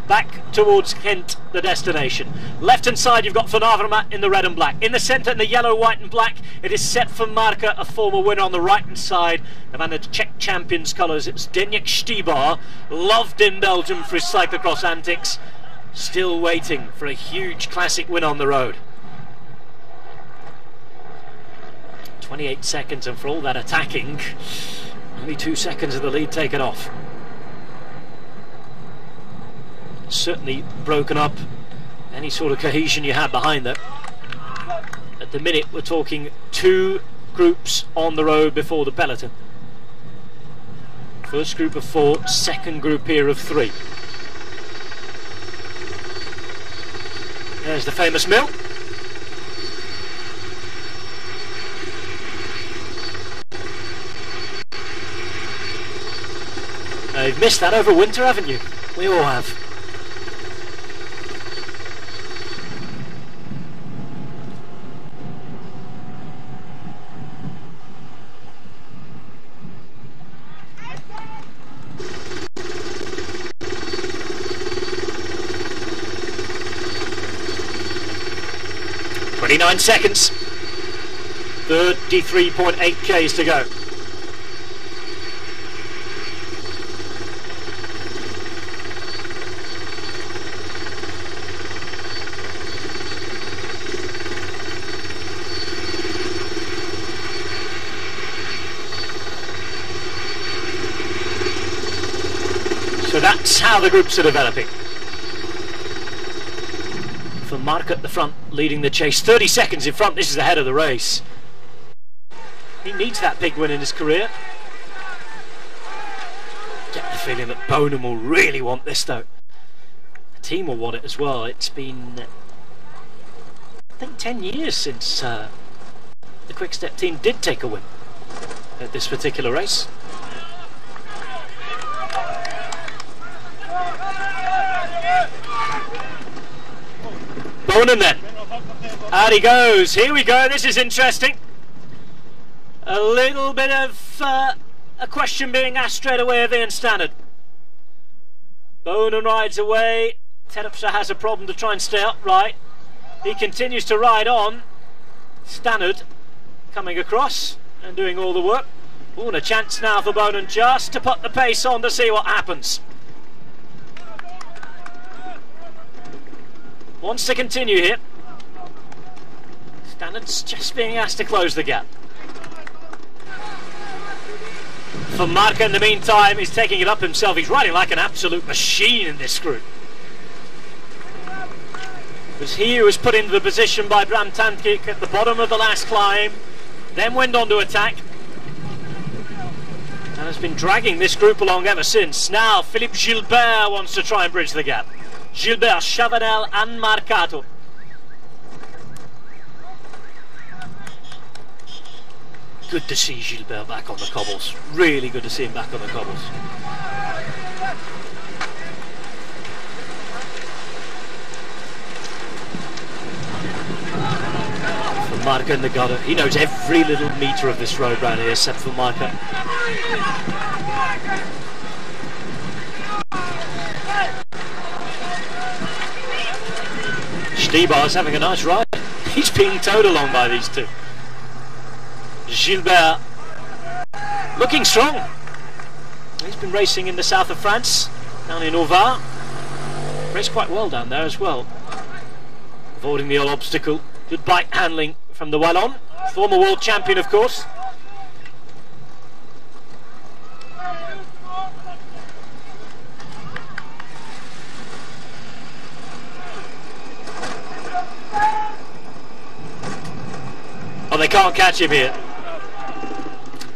Back towards Kent, the destination. Left hand side you've got Van Avermaet in the red and black. In the centre in the yellow, white and black it is Set for Marca, a former winner. On the right hand side, the man in the Czech champions colours, it's Zdeněk Stibar, loved in Belgium for his cyclocross antics. Still waiting for a huge classic win on the road. 28 seconds, and for all that attacking, only 2 seconds of the lead taken off. Certainly broken up any sort of cohesion you had behind that. At the minute we're talking 2 groups on the road before the peloton. First group of 4, second group here of 3. There's the famous mill. You've missed that over winter, haven't you? We all have. 39 seconds. 33.8 Ks to go. So that's how the groups are developing. For Mark at the front, leading the chase, 30 seconds in front. This is the head of the race. He needs that big win in his career. Get the feeling that Bonham will really want this though. The team will want it as well. It's been, I think, 10 years since the Quick-Step team did take a win at this particular race. Bonham then. Out he goes. Here we go. This is interesting. A little bit of a question being asked straight away of Ian Stannard. Bonham rides away. Terpstra has a problem to try and stay upright. He continues to ride on. Stannard coming across and doing all the work. Oh, and a chance now for Bonham just to put the pace on to see what happens. Wants to continue here. Stannard's just being asked to close the gap. For Marca in the meantime, he's taking it up himself. He's riding like an absolute machine in this group. It was he who was put into the position by Bram Tankik at the bottom of the last climb, then went on to attack, and has been dragging this group along ever since. Now Philippe Gilbert wants to try and bridge the gap. Gilbert, Chavanel and Marcato. Good to see Gilbert back on the cobbles. Really good to see him back on the cobbles. For Marca in the gutter. He knows every little metre of this road round here except for Marca. Stibar's having a nice ride. He's being towed along by these two. Gilbert looking strong. He's been racing in the south of France, down in Auvar. Raced quite well down there as well. Avoiding the old obstacle. Good bike handling from the Wallon. Former world champion, of course. Oh, they can't catch him here.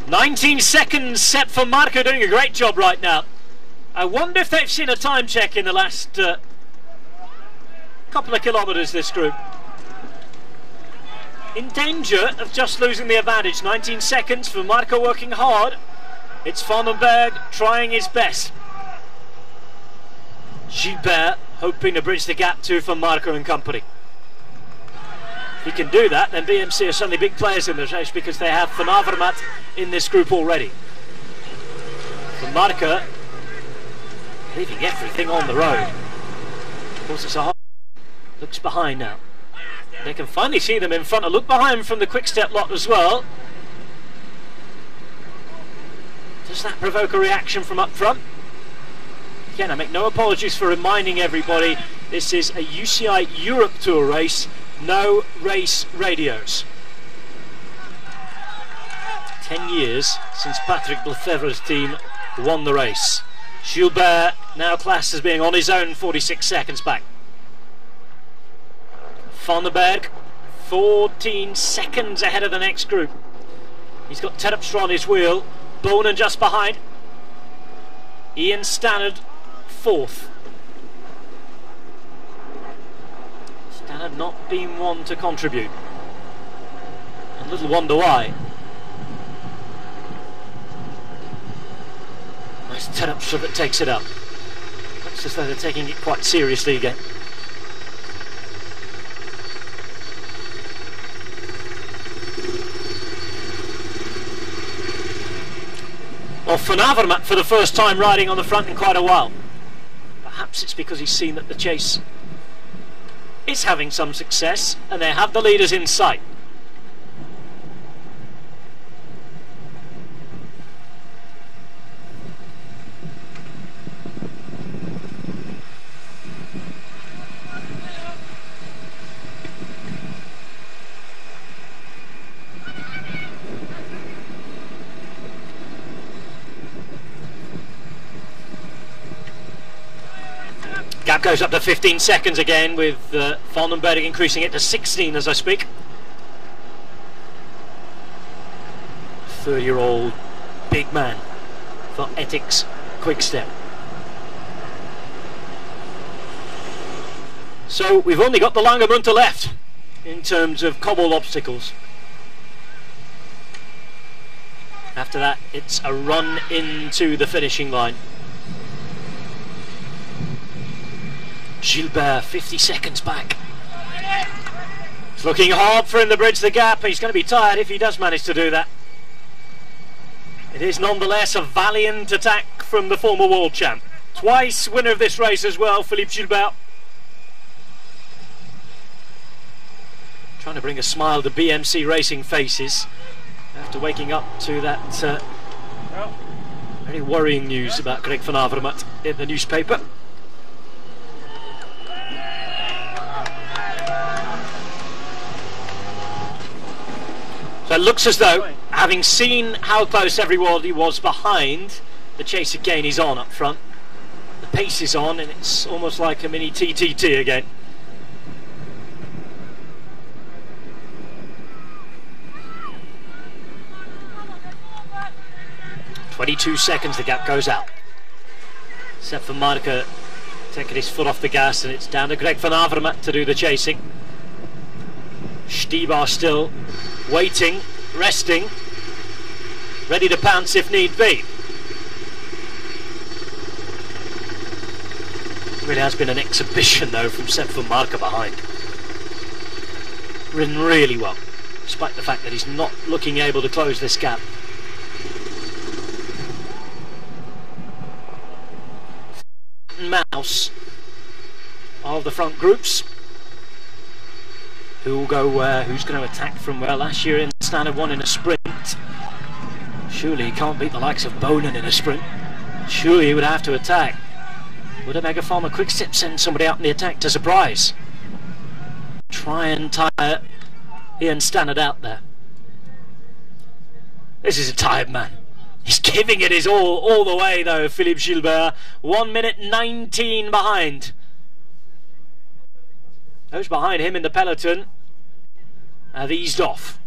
19 seconds set for Marco, doing a great job right now. I wonder if they've seen a time check in the last couple of kilometres, this group. In danger of just losing the advantage. 19 seconds for Marco, working hard. It's Vandenberg trying his best. Gilbert hoping to bridge the gap too for Marco and company. If he can do that, then BMC are suddenly big players in this race because they have Van Avermaet in this group already. For Marco, leaving everything on the road. Of course, it's a hard. Looks behind now. They can finally see them in front. A look behind from the Quick-Step lot as well. Does that provoke a reaction from up front? Again, I make no apologies for reminding everybody this is a UCI Europe Tour race. No race radios. 10 years since Patrick Lefebvre's team won the race. Gilbert now classed as being on his own, 46 seconds back. Vandenberg 14 seconds ahead of the next group. He's got Terpstra on his wheel. Bonen just behind. Ian Stannard fourth. Stannard not been one to contribute, and little wonder why. Nice Terpstra that takes it up. Looks as though they're taking it quite seriously again. Well, Van Avermaet for the first time riding on the front in quite a while. Perhaps it's because he's seen that the chase is having some success, and they have the leaders in sight. Gap goes up to 15 seconds again, with Vandenberg increasing it to 16 as I speak. 30-year-old big man for Ethics Quickstep. So we've only got the Langemunter left in terms of cobble obstacles. After that, it's a run into the finishing line. Gilbert, 50 seconds back. It's looking hard for him to bridge the gap. He's going to be tired if he does manage to do that. It is nonetheless a valiant attack from the former world champ. Twice winner of this race as well, Philippe Gilbert. Trying to bring a smile to BMC Racing faces after waking up to that very worrying news about Greg van Avermaet in the newspaper. So it looks as though, having seen how close everybody was behind, the chase again is on up front. The pace is on, and it's almost like a mini TTT again. "22 seconds, the gap goes out. Sepp van Marke taking his foot off the gas, and it's down to Greg van Avermaet to do the chasing. Stibar still waiting, resting, ready to pounce if need be. It really has been an exhibition though from Sepp van Marke behind. Ridden really well, despite the fact that he's not looking able to close this gap. Mouse of the front groups. Who will go where? Who's going to attack from where? Last year in Standard 1 in a sprint. Surely he can't beat the likes of Bonen in a sprint. Surely he would have to attack. Would a Mega Pharma Quickstep send somebody out in the attack to surprise? Try and tire Ian Stannard out there. This is a tired man. He's giving it his all the way though, Philippe Gilbert. 1 minute 19 behind. Those behind him in the peloton have eased off.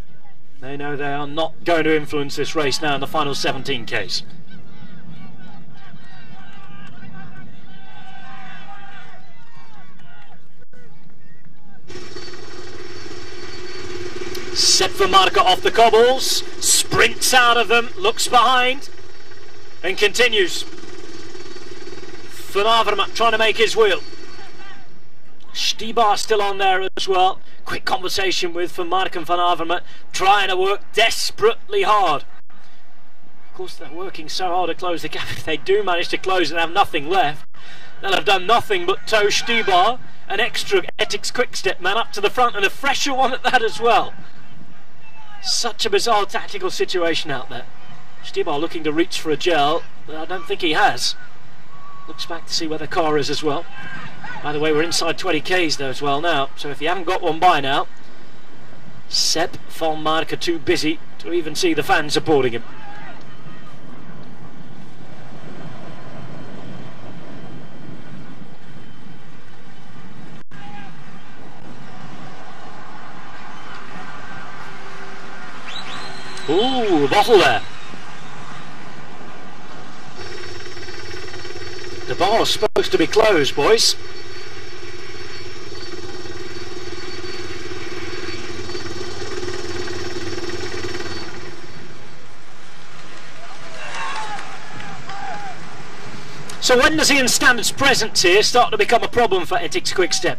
They know they are not going to influence this race now in the final 17 Ks. Sepp van Marke off the cobbles, sprints out of them, looks behind and continues. Van Avermaet trying to make his wheel. Stibar still on there as well. Quick conversation with Van Marke and Van Avermaet, trying to work desperately hard. Of course they're working so hard to close the gap. If they do manage to close and have nothing left, they'll have done nothing but tow Stibar, an extra Ethics Quickstep man, up to the front, and a fresher one at that as well. Such a bizarre tactical situation out there. Stibar looking to reach for a gel, but I don't think he has. Looks back to see where the car is as well. By the way, we're inside 20 Ks though as well now, so if you haven't got one by now, Sepp van Marke too busy to even see the fans supporting him. Ooh, bottle there. The bar's supposed to be closed, boys. So when does Ian Stannard's presence here start to become a problem for Ethics Quickstep?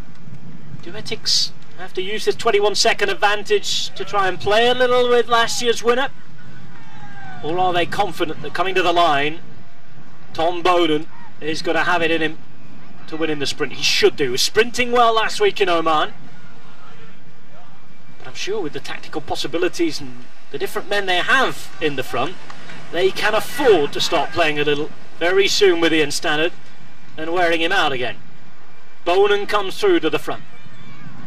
Do Ethics have to use this 21-second advantage to try and play a little with last year's winner? Or are they confident that coming to the line, Tom Boden is going to have it in him to winning the sprint. He should do. He was sprinting well last week in Oman. But I'm sure with the tactical possibilities and the different men they have in the front, they can afford to start playing a little very soon with Ian Stannard and wearing him out again. Bonan comes through to the front.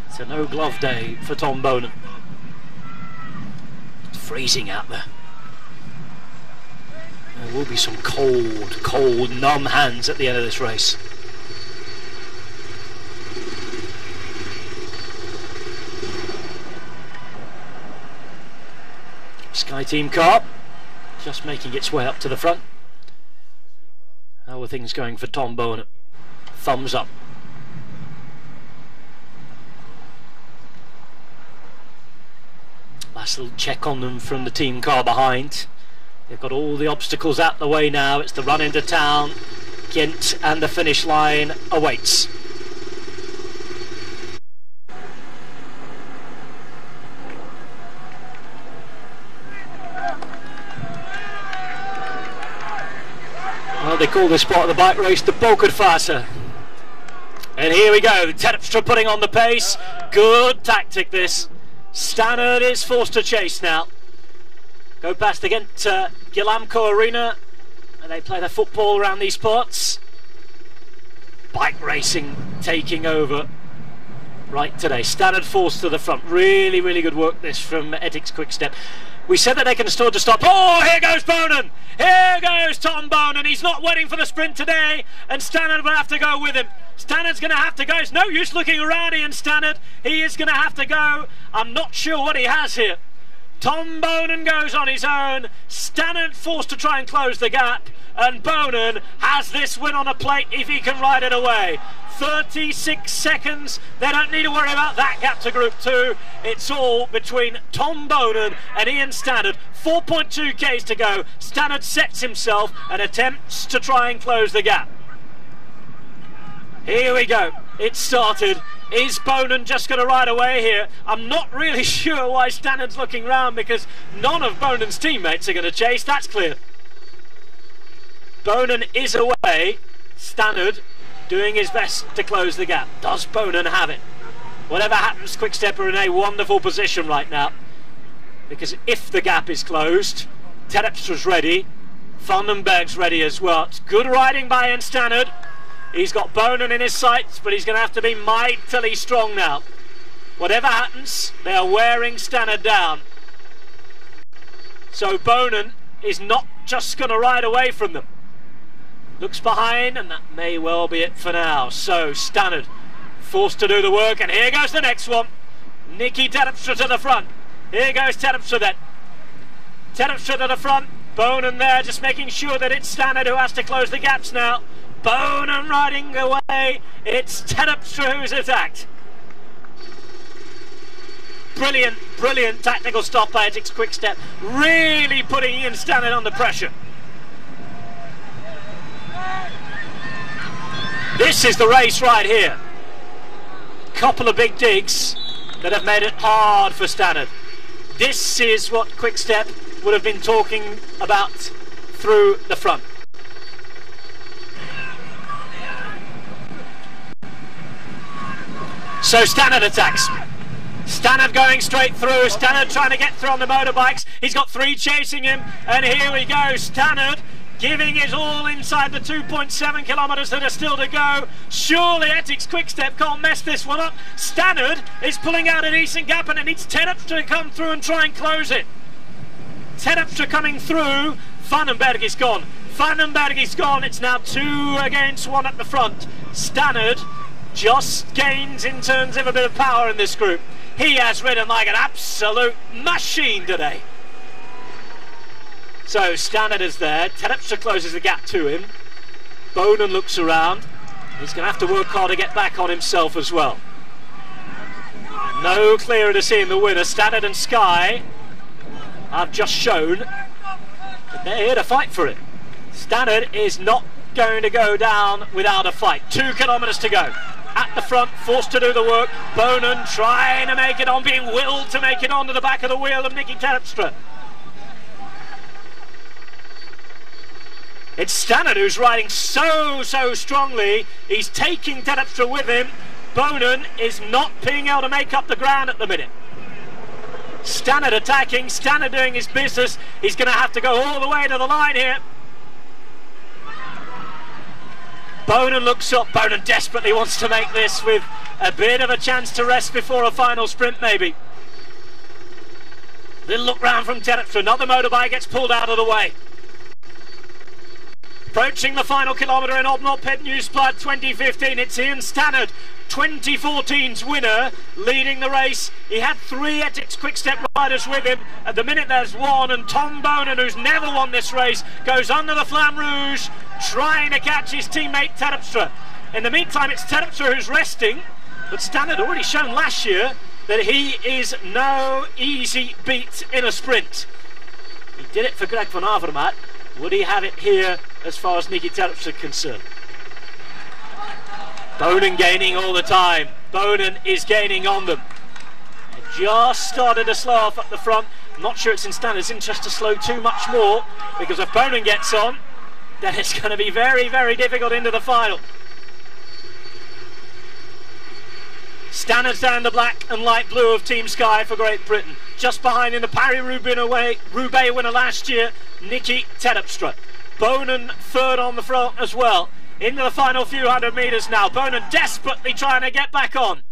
It's a no glove day for Tom Bonan. It's freezing out there. There will be some cold, numb hands at the end of this race. Sky Team car just making its way up to the front. How are things going for Tom Bonan? Thumbs up. Last little check on them from the team car behind. They've got all the obstacles out the way now. It's the run into town. Ghent and the finish line awaits. Well, they call this part of the bike race the Bokerfase. And here we go. Terpstra putting on the pace. Good tactic this. Stannard is forced to chase now. Go past the Ghent Gilamco Arena. And they play their football around these parts. Bike racing taking over right today. Stannard forced to the front. Really, really good work this from Ethics Quickstep. We said that they can afford to stop. Oh, here goes Bonan. Here goes Tom Bonan. He's not waiting for the sprint today, and Stannard will have to go with him. Stannard's going to have to go. It's no use looking around Ian Stannard. He is going to have to go. I'm not sure what he has here. Tom Bonan goes on his own. Stannard forced to try and close the gap, and Bonan has this win on a plate if he can ride it away. 36 seconds. They don't need to worry about that gap to Group 2. It's all between Tom Bonan and Ian Stannard. 4.2 k's to go. Stannard sets himself and attempts to try and close the gap. Here we go. It started. Is Bonan just going to ride away here? I'm not really sure why Stannard's looking round, because none of Bonan's teammates are going to chase. That's clear. Bonan is away. Stannard doing his best to close the gap. Does Bonan have it? Whatever happens, Quickstep are in a wonderful position right now, because if the gap is closed, Terpstra's ready, Vandenberg's ready as well. It's good riding by Ian Stannard. He's got Bonan in his sights, but he's going to have to be mightily strong now. Whatever happens, they are wearing Stannard down. So Bonan is not just going to ride away from them. Looks behind, and that may well be it for now. So Stannard forced to do the work, and here goes the next one. Nicky Terpstra to the front. Here goes Terpstra then. Terpstra to the front. Bonan there, just making sure that it's Stannard who has to close the gaps now. Bonan riding away. It's Terpstra who's attacked. Brilliant, brilliant tactical stop by Ethics Quickstep. Really putting Ian Stannard under pressure. This is the race right here. Couple of big digs that have made it hard for Stannard. This is what Quickstep would have been talking about through the front. So Stannard attacks. Stannard going straight through. Stannard trying to get through on the motorbikes. He's got 3 chasing him, and here we go. Stannard giving it all inside the 2.7 kilometres that are still to go. Surely Ethics Quickstep can't mess this one up. Stannard is pulling out a decent gap, and it needs Terpstra to come through and try and close it. Terpstra coming through. Vandenberg is gone. Vandenberg is gone. It's now 2 against 1 at the front. Stannard just gains in terms of a bit of power in this group. He has ridden like an absolute machine today. So Stannard is there. Terpstra closes the gap to him. Bonan looks around. He's going to have to work hard to get back on himself as well. No clearer to seeing the winner. Stannard and Sky have just shown that they're here to fight for it. Stannard is not going to go down without a fight. 2 kilometres to go. At the front, forced to do the work. Bonan trying to make it on, being willed to make it onto the back of the wheel of Nicky Terpstra. It's Stannard who's riding so strongly. He's taking Terpstra with him. Bonin is not being able to make up the ground at the minute. Stannard attacking, Stannard doing his business. He's going to have to go all the way to the line here. Bonin looks up. Bonin desperately wants to make this with a bit of a chance to rest before a final sprint maybe. Little look round from Terpstra. Another motorbike gets pulled out of the way. Approaching the final kilometre in Omloop Het Nieuwsblad 2015, it's Ian Stannard, 2014's winner, leading the race. He had 3 Ethics Quick-Step riders with him. At the minute there's 1, and Tom Bonin, who's never won this race, goes under the Flamme Rouge, trying to catch his teammate Terpstra. In the meantime, it's Terpstra who's resting, but Stannard already shown last year that he is no easy beat in a sprint. He did it for Greg van Avermaet. Would he have it here as far as Nicky Terpstra is concerned? Bonin gaining all the time. Bonin is gaining on them. They just started to slow off at the front. I'm not sure it's in Stannard's interest to slow too much more, because if Bonin gets on, then it's going to be very difficult into the final. Stannard's down the black and light blue of Team Sky for Great Britain. Just behind in the Paris-Roubaix winner last year, Nicky Terpstra. Bonin third on the front as well. Into the final few hundred metres now. Bonin desperately trying to get back on.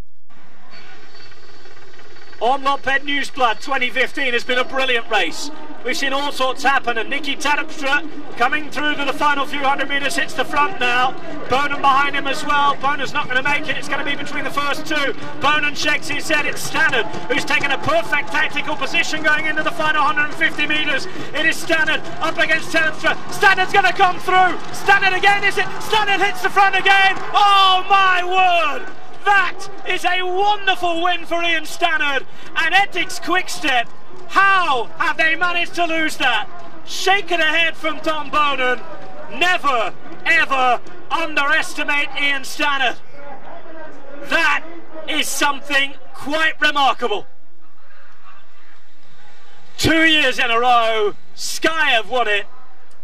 Omloop Het Nieuwsblad 2015 has been a brilliant race. We've seen all sorts happen, and Nicky Terpstra coming through to the final few hundred metres, hits the front now. Bonin behind him as well. Bonin's not going to make it. It's going to be between the first 2. Bonin shakes his head. It's Stannard who's taken a perfect tactical position going into the final 150 metres. It is Stannard up against Terpstra. Stannard's going to come through. Stannard again, is it? Stannard hits the front again. Oh my word! That is a wonderful win for Ian Stannard and Ethics Quick-Step. How have they managed to lose that? Shaking ahead from Tom Bonin. Never, ever underestimate Ian Stannard. That is something quite remarkable. 2 years in a row, Sky have won it,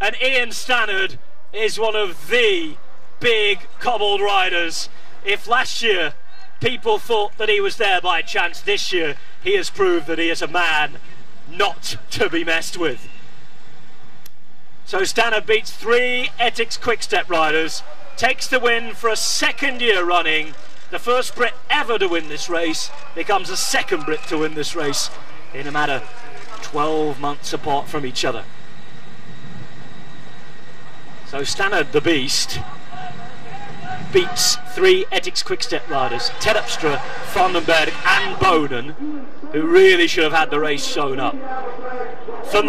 and Ian Stannard is one of the big cobbled riders. If last year people thought that he was there by chance, this year he has proved that he is a man not to be messed with. So Stannard beats 3 Ethics Quick-Step riders, takes the win for a 2nd year running. The first Brit ever to win this race, becomes the 2nd Brit to win this race in a matter 12 months apart from each other. So Stannard the Beast beats 3 Ethics Quick-Step riders, Terpstra, Vandenberg and Bonin, who really should have had the race shown up. Van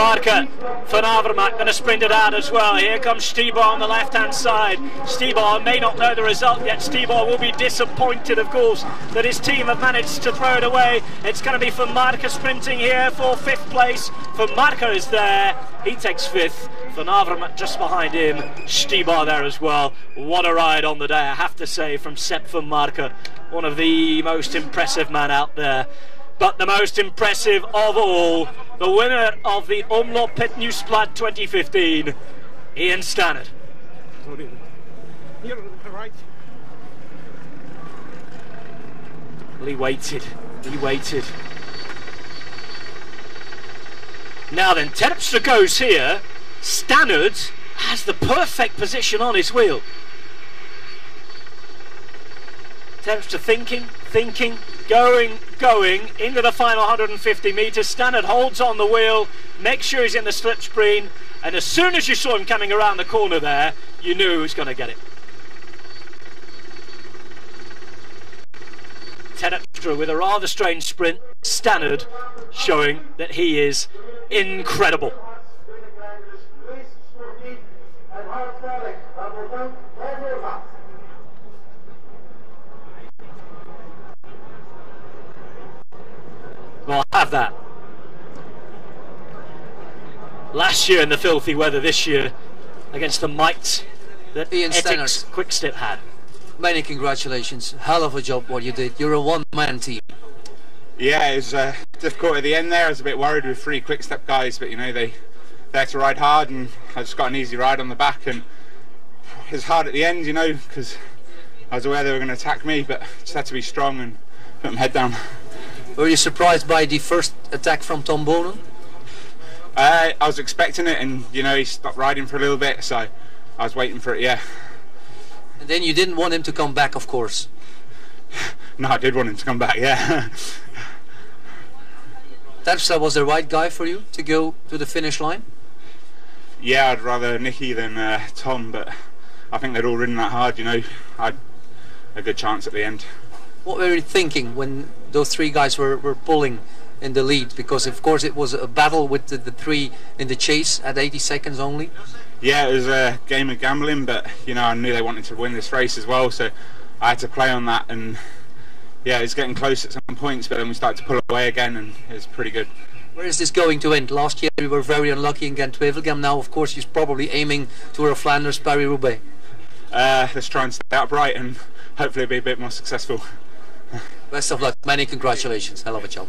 Avermaet going to sprint it out as well. Here comes Stibar on the left-hand side. Stibar may not know the result yet. Stibar will be disappointed, of course, that his team have managed to throw it away. It's going to be Van Marke sprinting here for 5th place. Van Marke is there. He takes 5th. Van Avermaet just behind him. Stibar there as well. What a ride on the day, I have to say, from Sepp Van Marke. One of the most impressive men out there. But the most impressive of all, the winner of the Omloop Het Nieuwsblad 2015, Ian Stannard. Well, he waited. Now then, Terpstra goes here. Stannard has the perfect position on his wheel. Terpstra thinking, going into the final 150 metres. Stannard holds on the wheel, makes sure he's in the slipstream, and as soon as you saw him coming around the corner there, you knew he was going to get it. Terpstra with a rather strange sprint, Stannard showing that he is incredible. Well, I'll have that. Last year in the filthy weather, this year against the might that Ian Ethics Quick-Step had. Many congratulations. Hell of a job what you did. You're a one-man team. Yeah, it was difficult at the end there. I was a bit worried with 3 Quick-Step guys, but you know, they there to ride hard, and I just got an easy ride on the back, and it was hard at the end, you know, because I was aware they were going to attack me, but just had to be strong and put my head down. Were you surprised by the first attack from Tom Bonen? I was expecting it, and you know, he stopped riding for a little bit, so I was waiting for it, yeah. And then you didn't want him to come back, of course. No, I did want him to come back, yeah. Terpstra was the right guy for you to go to the finish line? Yeah, I'd rather Nicky than Tom, but I think they'd all ridden that hard, you know. I had a good chance at the end. What were you thinking when those three guys were pulling in the lead? Because of course it was a battle with the three in the chase at 80 seconds only. Yeah, it was a game of gambling, but you know, I knew they wanted to win this race as well, so I had to play on that, and yeah, it was getting close at some points, but then we started to pull away again, and it was pretty good. Where is this going to end? Last year we were very unlucky in Gent-Wevelgem. Now of course you're probably aiming toward Flanders, Paris-Roubaix. Let's try and stay upright and hopefully be a bit more successful. Best of luck, many congratulations, hell of a job.